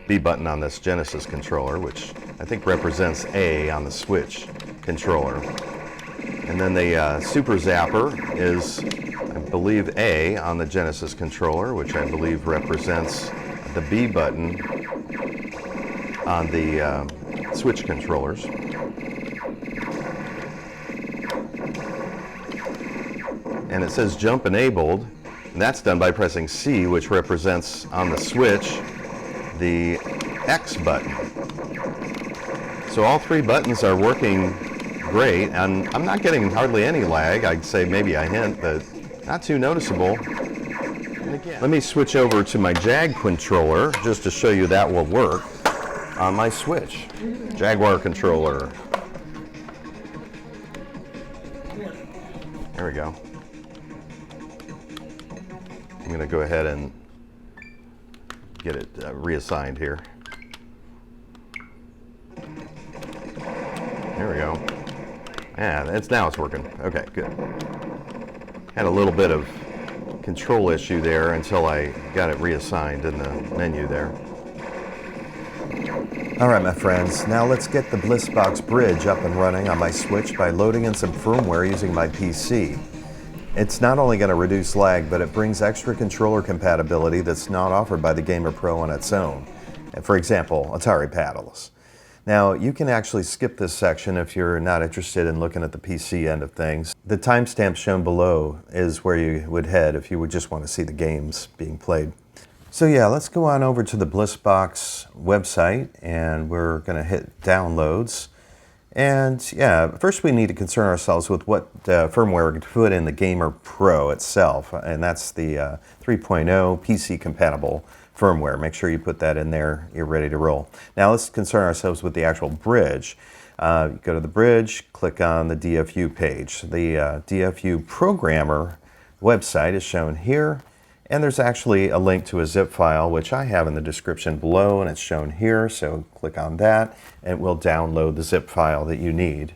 B button on this Genesis controller, which I think represents A on the Switch controller. And then the Super Zapper is, I believe, A on the Genesis controller, which I believe represents the B button on the Switch controllers. And it says jump enabled. And that's done by pressing C, which represents on the Switch the X button. So all 3 buttons are working great, and I'm not getting hardly any lag. I'd say maybe a hint, but not too noticeable. And again, let me switch over to my Jag controller just to show you that will work on my Switch. Jaguar controller. There we go. I'm going to go ahead and get it reassigned here. There we go. Yeah, now it's working. Okay, good. Had a little bit of control issue there until I got it reassigned in the menu there. All right, my friends, now let's get the Bliss-box Bridge up and running on my Switch by loading in some firmware using my PC. It's not only going to reduce lag, but it brings extra controller compatibility that's not offered by the Gamer Pro on its own. For example, Atari paddles. Now, you can actually skip this section if you're not interested in looking at the PC end of things. The timestamp shown below is where you would head if you would just want to see the games being played. So yeah, let's go on over to the Bliss-box website, and we're going to hit downloads. And yeah, first we need to concern ourselves with what firmware we're going to put in the Gamer Pro itself, and that's the 3.0 PC compatible firmware. Make sure you put that in there, you're ready to roll. Now let's concern ourselves with the actual bridge. You go to the bridge, click on the DFU page. The DFU programmer website is shown here, and there's actually a link to a zip file, which I have in the description below, and it's shown here, so click on that, and it will download the zip file that you need.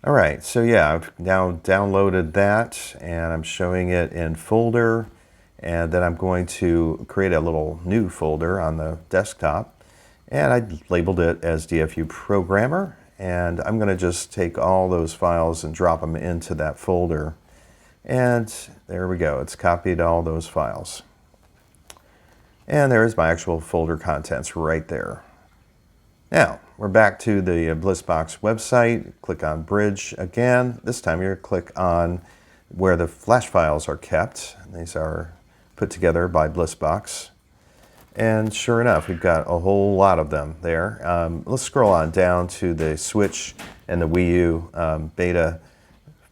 All right, so yeah, I've now downloaded that, and I'm showing it in folder, and then I'm going to create a little new folder on the desktop, and I labeled it as DFU Programmer, and I'm going to just take all those files and drop them into that folder. And there we go, it's copied all those files. And there's my actual folder contents right there. Now, we're back to the Bliss-box website. Click on Bridge again. This time you're going to click on where the flash files are kept. These are put together by Bliss-box. And sure enough, we've got a whole lot of them there. Let's scroll on down to the Switch and the Wii U beta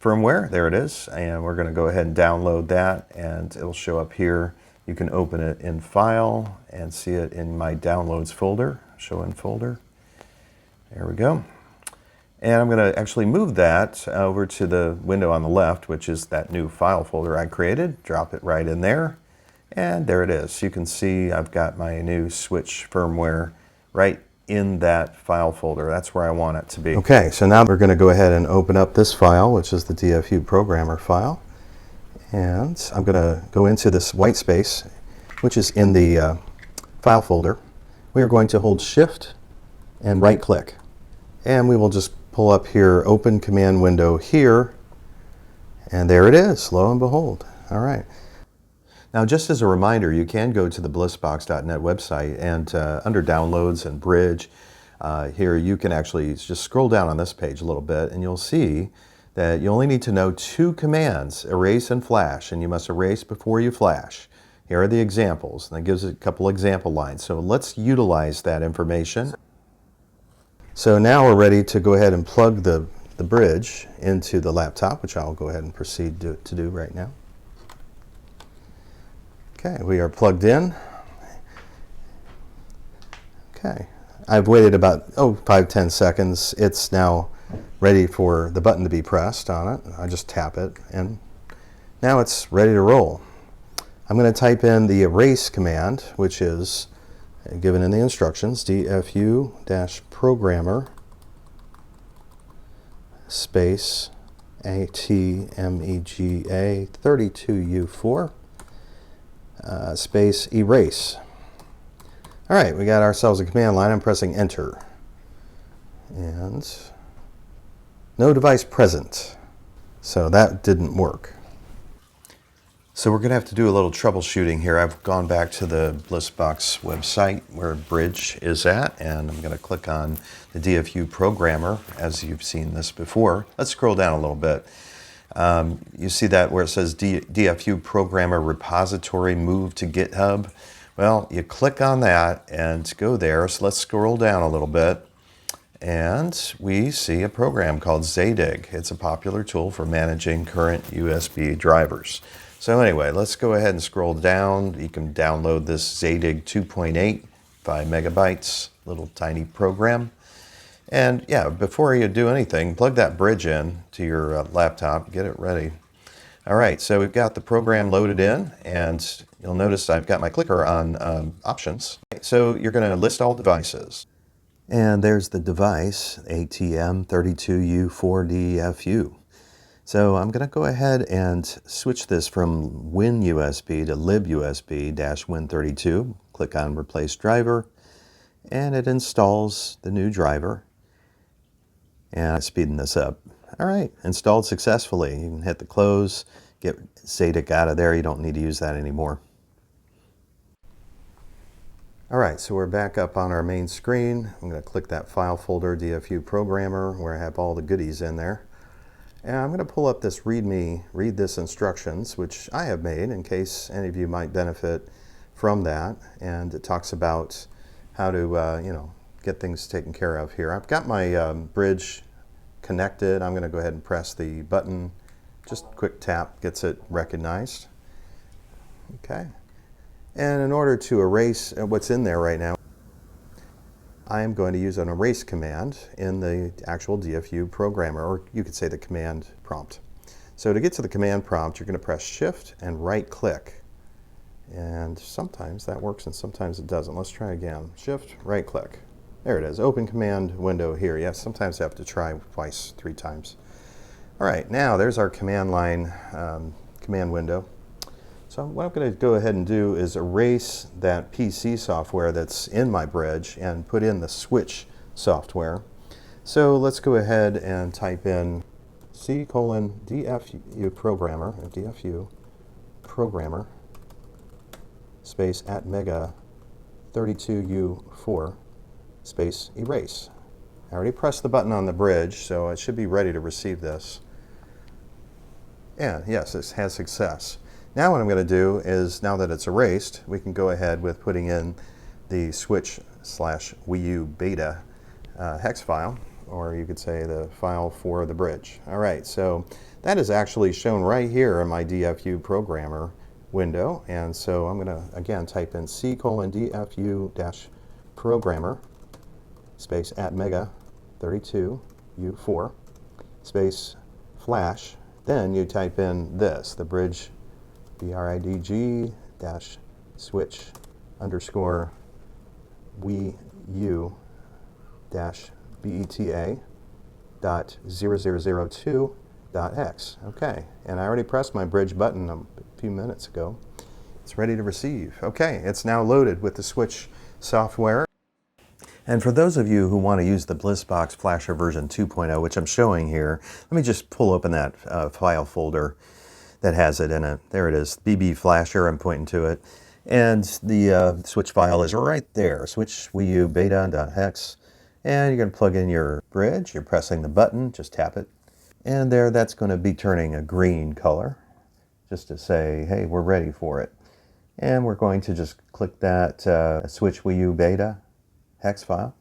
firmware. There it is, and we're going to go ahead and download that, and it'll show up here. You can open it in File and see it in my Downloads folder, Show in Folder. There we go. And I'm going to actually move that over to the window on the left, which is that new file folder I created. Drop it right in there, and there it is. You can see I've got my new Switch firmware right in that file folder. That's where I want it to be. Okay, so now we're going to go ahead and open up this file, which is the DFU programmer file. And I'm going to go into this white space, which is in the file folder. We are going to hold Shift and right click. And we will just pull up here, open command window here. And there it is, lo and behold. All right. Now, just as a reminder, you can go to the blissbox.net website, and under Downloads and Bridge, here you can actually just scroll down on this page a little bit, and you'll see that you only need to know 2 commands, erase and flash, and you must erase before you flash. Here are the examples, and it gives a couple example lines. So let's utilize that information. So now we're ready to go ahead and plug the bridge into the laptop, which I'll go ahead and proceed to do right now. Okay, we are plugged in. Okay, I've waited about 5-10 seconds. It's now ready for the button to be pressed on it. I just tap it, and now it's ready to roll. I'm going to type in the erase command, which is given in the instructions, DFU-programmer space ATMEGA 32U4 space erase. All right, we got ourselves a command line. I'm pressing enter. And no device present. So that didn't work. So we're going to have to do a little troubleshooting here. I've gone back to the Bliss-box website where Bridge is at, and I'm going to click on the DFU programmer as you've seen this before. Let's scroll down a little bit. You see that where it says DFU Programmer Repository Move to GitHub? Well, you click on that and go there. So let's scroll down a little bit. And we see a program called Zadig. It's a popular tool for managing current USB drivers. So anyway, let's go ahead and scroll down. You can download this Zadig 2.8, 5 megabytes, little tiny program. And yeah, before you do anything, plug that bridge in to your laptop, get it ready. All right, so we've got the program loaded in, and you'll notice I've got my clicker on options. So you're going to list all devices. And there's the device, ATM32U4DFU. So I'm going to go ahead and switch this from Win USB to libUSB-Win32. Click on Replace Driver, and it installs the new driver. And I'm speeding this up. All right, installed successfully. You can hit the close, get Zadig out of there. You don't need to use that anymore. All right, so we're back up on our main screen. I'm going to click that file folder, DFU Programmer, where I have all the goodies in there. And I'm going to pull up this README, read this instructions, which I have made in case any of you might benefit from that. And it talks about how to, get things taken care of here. I've got my bridge connected. I'm going to go ahead and press the button. Just quick tap gets it recognized. Okay. And in order to erase what's in there right now, I am going to use an erase command in the actual DFU programmer, or you could say the command prompt. So to get to the command prompt, you're going to press Shift and right click. And sometimes that works and sometimes it doesn't. Let's try again. Shift, right click. There it is. Open command window here. Yes, sometimes I have to try twice, 3 times. All right, now there's our command line command window. So what I'm going to go ahead and do is erase that PC software that's in my bridge and put in the switch software. So let's go ahead and type in C:\DFU programmer, space @mega 32U4 space erase. I already pressed the button on the bridge, so it should be ready to receive this. And yes, it has success. Now what I'm going to do is, now that it's erased, we can go ahead with putting in the switch/WiiU beta hex file, or you could say the file for the bridge. All right, so that is actually shown right here in my DFU programmer window, and so I'm going to again type in C:\DFU-programmer space @mega 32U4 space flash. Then you type in this, the bridge BRIDG switch _ WiiU BETA .0002.x. Okay, and I already pressed my bridge button a few minutes ago. It's ready to receive. Okay, it's now loaded with the switch software. And for those of you who want to use the Bliss-box Flasher version 2.0, which I'm showing here, let me just pull open that file folder that has it in it. There it is, BB Flasher, I'm pointing to it. And the switch file is right there, switch WiiU beta.hex. And you're going to plug in your bridge, you're pressing the button, just tap it. And there, that's going to be turning a green color, just to say, hey, we're ready for it. And we're going to just click that switch WiiU beta hex file.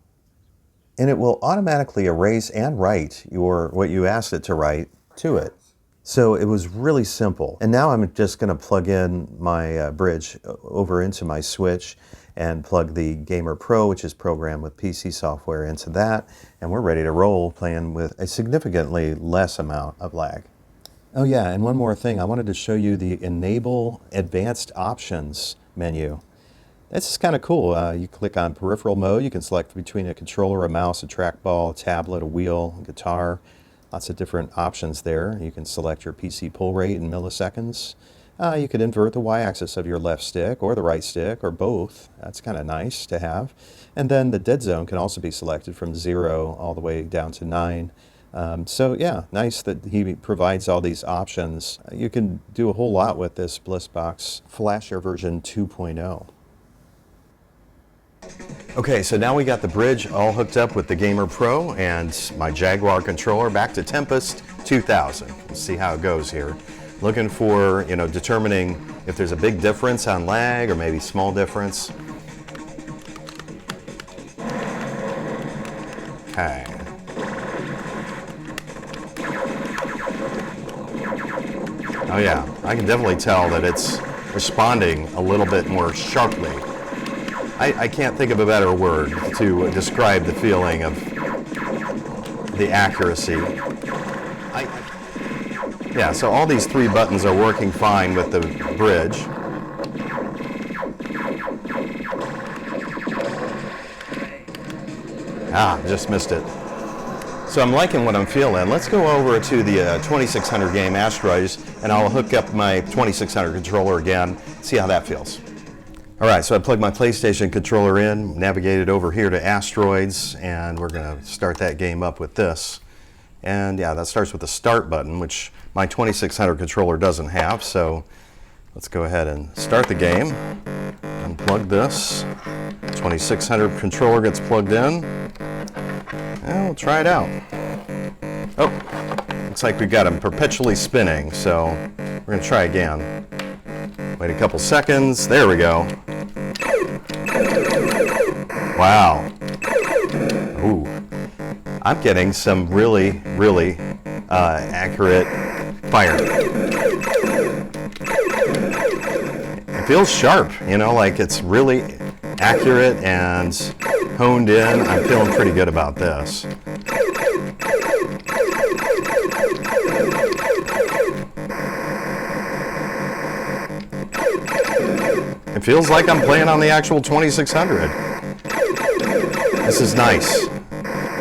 And it will automatically erase and write what you asked it to write to it. So it was really simple. And now I'm just going to plug in my bridge over into my switch and plug the Gamer Pro, which is programmed with PC software, into that. And we're ready to roll, playing with a significantly less amount of lag. Oh yeah, and one more thing. I wanted to show you the Enable Advanced Options menu. This is kind of cool. You click on peripheral mode. You can select between a controller, a mouse, a trackball, a tablet, a wheel, a guitar. Lots of different options there. You can select your PC pull rate in milliseconds. You could invert the y-axis of your left stick or the right stick or both. That's kind of nice to have. And then the dead zone can also be selected from 0 all the way down to 9. So yeah, nice that he provides all these options. You can do a whole lot with this Bliss-box Flasher version 2.0. Okay, so now we got the bridge all hooked up with the Gamer Pro and my Jaguar controller back to Tempest 2000. Let's see how it goes here. Looking for, determining if there's a big difference on lag or maybe small difference. Okay. Oh yeah, I can definitely tell that it's responding a little bit more sharply. I can't think of a better word to describe the feeling of the accuracy. Yeah, so all these 3 buttons are working fine with the bridge. Just missed it. So I'm liking what I'm feeling. Let's go over to the 2600 game Asteroids, and I'll hook up my 2600 controller again, see how that feels. All right, so I plugged my PlayStation controller in, navigated over here to Asteroids, and we're going to start that game up with this. And yeah, that starts with the start button, which my 2600 controller doesn't have, so let's go ahead and start the game. Unplug this. 2600 controller gets plugged in. And we'll try it out. Oh, looks like we've got them perpetually spinning, so we're going to try again. Wait a couple seconds. There we go. Wow. Ooh. I'm getting some really, really accurate fire. It feels sharp, you know, like it's really accurate and honed in. I'm feeling pretty good about this. It feels like I'm playing on the actual 2600. This is nice.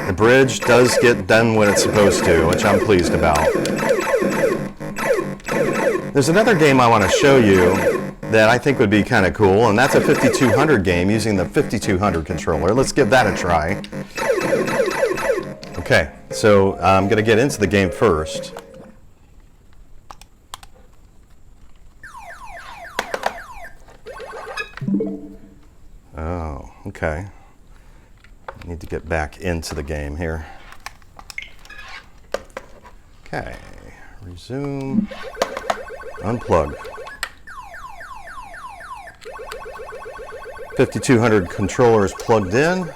The bridge does get done when it's supposed to, which I'm pleased about. There's another game I want to show you that I think would be kind of cool, and that's a 5200 game using the 5200 controller. Let's give that a try. Okay, so I'm going to get into the game first. Oh, okay. I need to get back into the game here. Okay, resume, unplug. 5200 controller is plugged in.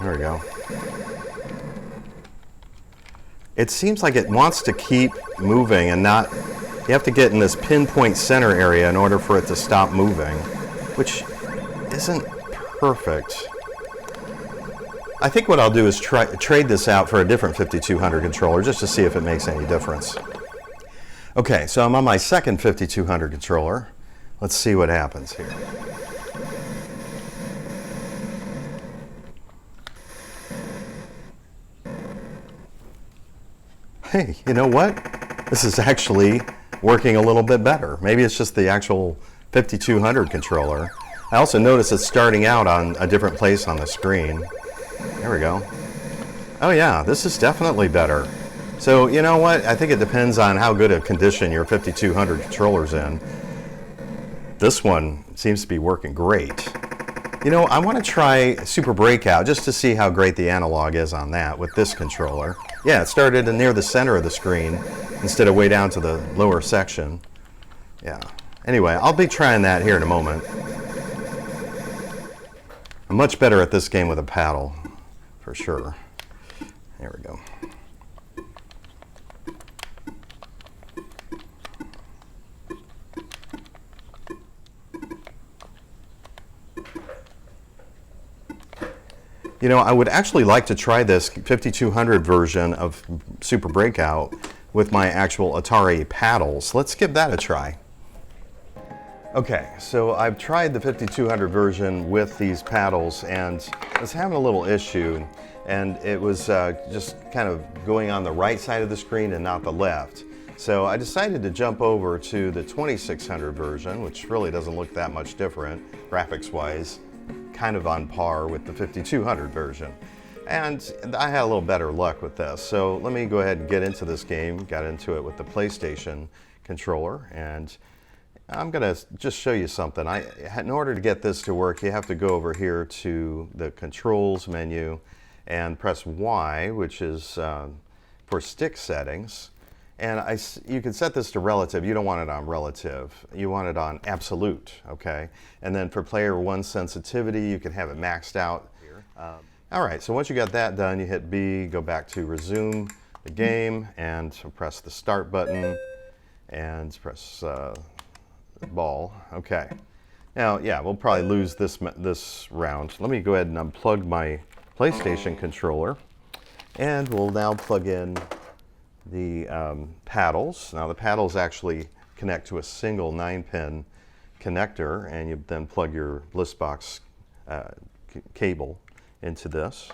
There we go. It seems like it wants to keep moving and not, you have to get in this pinpoint center area in order for it to stop moving, which isn't perfect. I think what I'll do is trade this out for a different 5200 controller just to see if it makes any difference. Okay, so I'm on my second 5200 controller. Let's see what happens here. Hey, you know what? This is actually working a little bit better. Maybe it's just the actual 5200 controller. I also notice it's starting out on a different place on the screen. There we go. Oh yeah, this is definitely better. So you know what? I think it depends on how good a condition your 5200 controller's in. This one seems to be working great. You know, I want to try Super Breakout just to see how great the analog is on that with this controller. Yeah, it started near the center of the screen instead of way down to the lower section. Yeah. Anyway, I'll be trying that here in a moment. I'm much better at this game with a paddle, for sure. There we go. You know, I would actually like to try this 5200 version of Super Breakout with my actual Atari paddles. Let's give that a try. Okay, so I've tried the 5200 version with these paddles and I was having a little issue, and it was just kind of going on the right side of the screen and not the left. So I decided to jump over to the 2600 version, which really doesn't look that much different graphics-wise, kind of on par with the 5200 version. And I had a little better luck with this. So let me go ahead and get into this game. Got into it with the PlayStation controller, and I'm gonna just show you something. In order to get this to work, you have to go over here to the controls menu and press Y, which is for stick settings. And you can set this to relative. You don't want it on relative. You want it on absolute, okay? And then for player 1 sensitivity, you can have it maxed out here. All right, so once you got that done, you hit B, go back to resume the game, and press the start button, and press ball. Okay. Now, yeah, we'll probably lose this round. Let me go ahead and unplug my PlayStation controller, and we'll now plug in the paddles. Now the paddles actually connect to a single 9-pin connector, and you then plug your Bliss-box cable into this.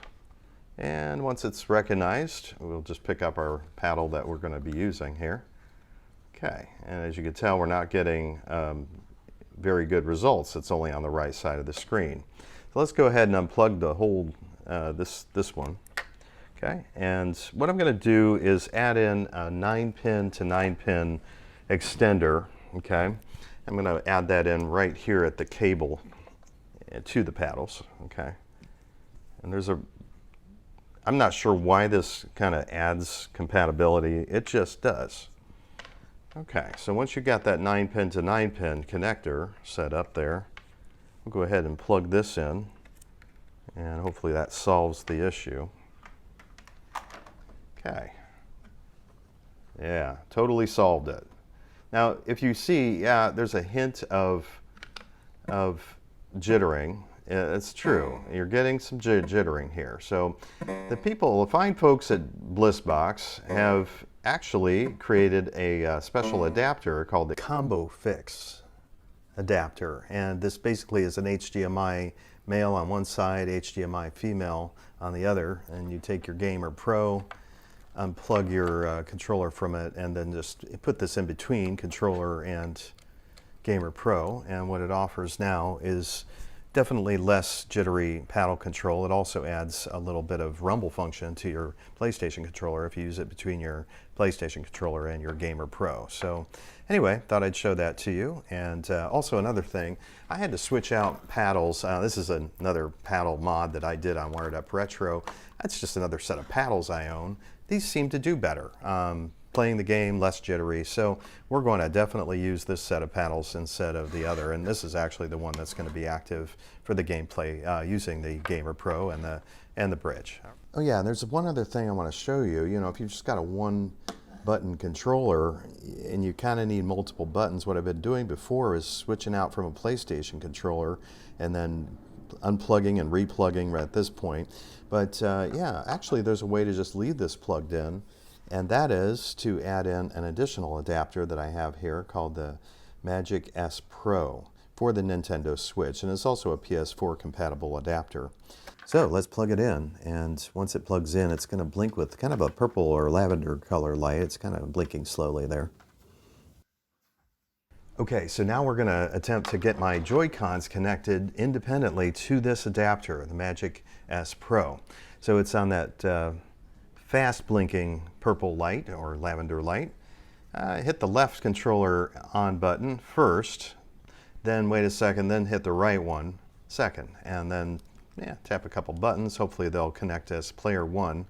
And once it's recognized, we'll just pick up our paddle that we're going to be using here. Okay, and as you can tell, we're not getting very good results. It's only on the right side of the screen. So let's go ahead and unplug the whole this one. Okay, and what I'm going to do is add in a 9-pin to 9-pin extender. Okay, I'm going to add that in right here at the cable to the paddles, okay? And there's I'm not sure why this kind of adds compatibility. It just does. Okay, so once you got that 9-pin to 9-pin connector set up there, we'll go ahead and plug this in, and hopefully that solves the issue. Okay. Yeah, totally solved it. Now, if you see, yeah, there's a hint of jittering. It's true. You're getting some jittering here. So the fine folks at Bliss-box have actually created a special adapter called the Combo Fix adapter. And this basically is an HDMI male on one side, HDMI female on the other. And you take your Gamer Pro, unplug your controller from it, and then just put this in between controller and Gamer Pro. And what it offers now is definitely less jittery paddle control. It also adds a little bit of rumble function to your PlayStation controller if you use it between your PlayStation controller and your Gamer Pro. So anyway, thought I'd show that to you. And also another thing, I had to switch out paddles. This is another paddle mod that I did on Wired Up Retro. That's just another set of paddles I own. These seem to do better. Playing the game, less jittery. So we're going to definitely use this set of paddles instead of the other. And this is actually the one that's going to be active for the gameplay using the Gamer Pro and the Bridge. Oh yeah, and there's one other thing I want to show you. You know, if you've just got a one-button controller and you kind of need multiple buttons, what I've been doing before is switching out from a PlayStation controller and then unplugging and replugging right at this point. But yeah, actually there's a way to just leave this plugged in. And that is to add in an additional adapter that I have here called the Magic S Pro for the Nintendo Switch. And it's also a PS4 compatible adapter. So let's plug it in. And once it plugs in, it's going to blink with kind of a purple or lavender color light. It's kind of blinking slowly there. Okay, so now we're going to attempt to get my Joy-Cons connected independently to this adapter, the Magic S Pro. So it's on that fast blinking purple light or lavender light. Hit the left controller on button first, then wait a second, then hit the right one second, and then tap a couple buttons. Hopefully they'll connect as player one.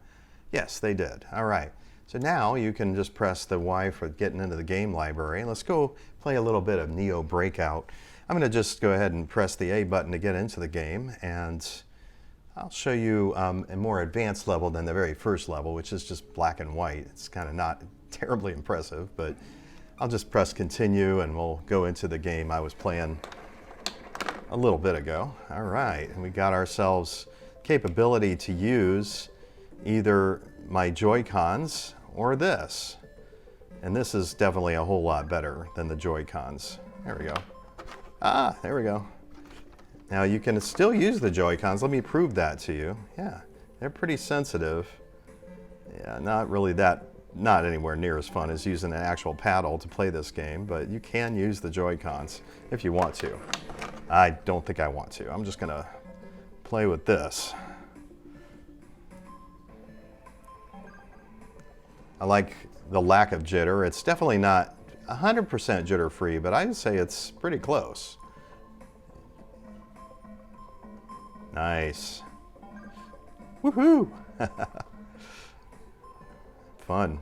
Yes, they did. All right. So now you can just press the Y for getting into the game library. Let's go play a little bit of Neo Breakout. I'm going to just go ahead and press the A button to get into the game, and I'll show you a more advanced level than the very first level, which is just black and white. It's kind of not terribly impressive, but I'll just press continue and we'll go into the game I was playing a little bit ago. All right, and we got ourselves capability to use either my Joy-Cons or this. And this is definitely a whole lot better than the Joy-Cons. There we go. Ah, there we go. Now you can still use the Joy-Cons. Let me prove that to you. Yeah, they're pretty sensitive. Yeah, not anywhere near as fun as using an actual paddle to play this game, but you can use the Joy-Cons if you want to. I don't think I want to. I'm just gonna play with this. I like the lack of jitter. It's definitely not 100% jitter free, but I'd say it's pretty close. Nice. Woohoo! Fun.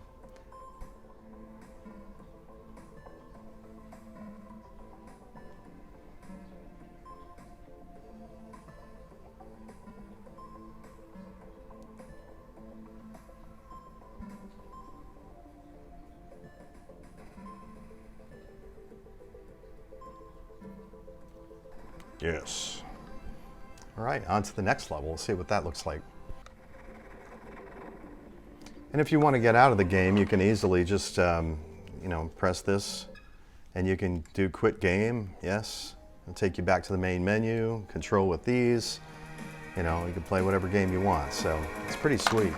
Yes. All right, on to the next level. Let's see what that looks like. And if you want to get out of the game, you can easily just, press this, and you can do quit game. Yes, it'll take you back to the main menu. Control with these. You can play whatever game you want. So it's pretty sweet.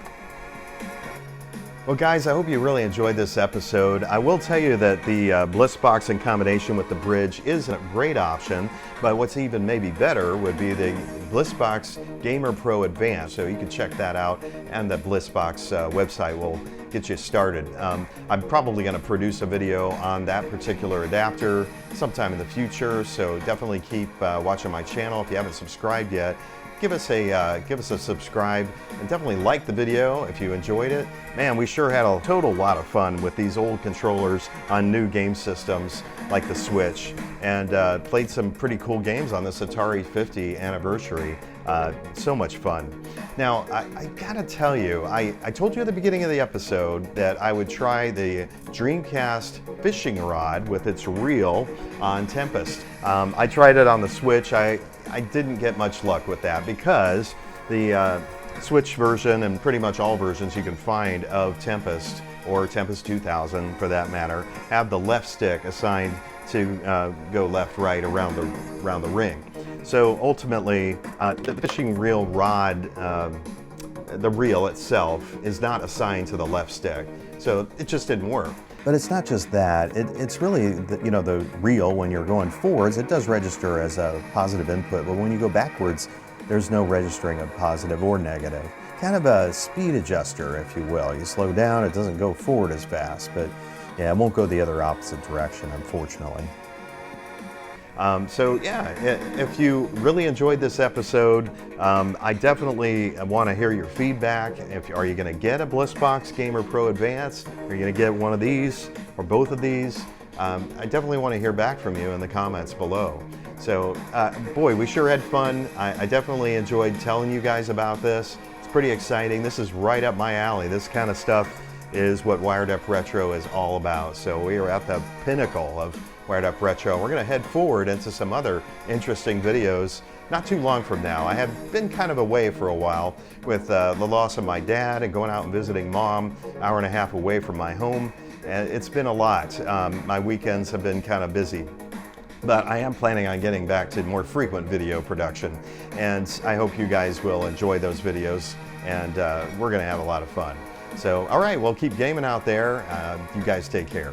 Well, guys, I hope you really enjoyed this episode. I will tell you that the Bliss-box in combination with the Bridge is a great option, but what's even maybe better would be the Bliss-box Gamer Pro Advanced, so you can check that out, and the Bliss-box website will get you started. I'm probably going to produce a video on that particular adapter sometime in the future, so definitely keep watching my channel. If you haven't subscribed yet, give us a subscribe, and definitely like the video if you enjoyed it. Man, we sure had a total lot of fun with these old controllers on new game systems like the Switch, and played some pretty cool games on this Atari 50 anniversary. So much fun. Now, I gotta tell you, I told you at the beginning of the episode that I would try the Dreamcast fishing rod with its reel on Tempest. I tried it on the Switch. I didn't get much luck with that because the Switch version, and pretty much all versions you can find of Tempest, or Tempest 2000 for that matter, have the left stick assigned to go left-right around the ring. So ultimately, the fishing reel rod, the reel itself, is not assigned to the left stick, so it just didn't work. But it's not just that. It's really, the reel, when you're going forwards, it does register as a positive input, but when you go backwards, there's no registering of positive or negative. Kind of a speed adjuster, if you will. You slow down, it doesn't go forward as fast, but yeah, it won't go the other opposite direction, unfortunately. So yeah, if you really enjoyed this episode, I definitely want to hear your feedback. Are you going to get a Bliss-box Gamer Pro Advance? Are you going to get one of these or both of these? I definitely want to hear back from you in the comments below. So boy, we sure had fun. I definitely enjoyed telling you guys about this. It's pretty exciting. This is right up my alley. This kind of stuff is what Wired Up Retro is all about. So we are at the pinnacle of Wired Up Retro. We're going to head forward into some other interesting videos not too long from now. I have been kind of away for a while with the loss of my dad and going out and visiting mom, hour and a half away from my home. And it's been a lot. My weekends have been kind of busy. But I am planning on getting back to more frequent video production, and I hope you guys will enjoy those videos, and we're going to have a lot of fun. So, all right, well, keep gaming out there. You guys take care.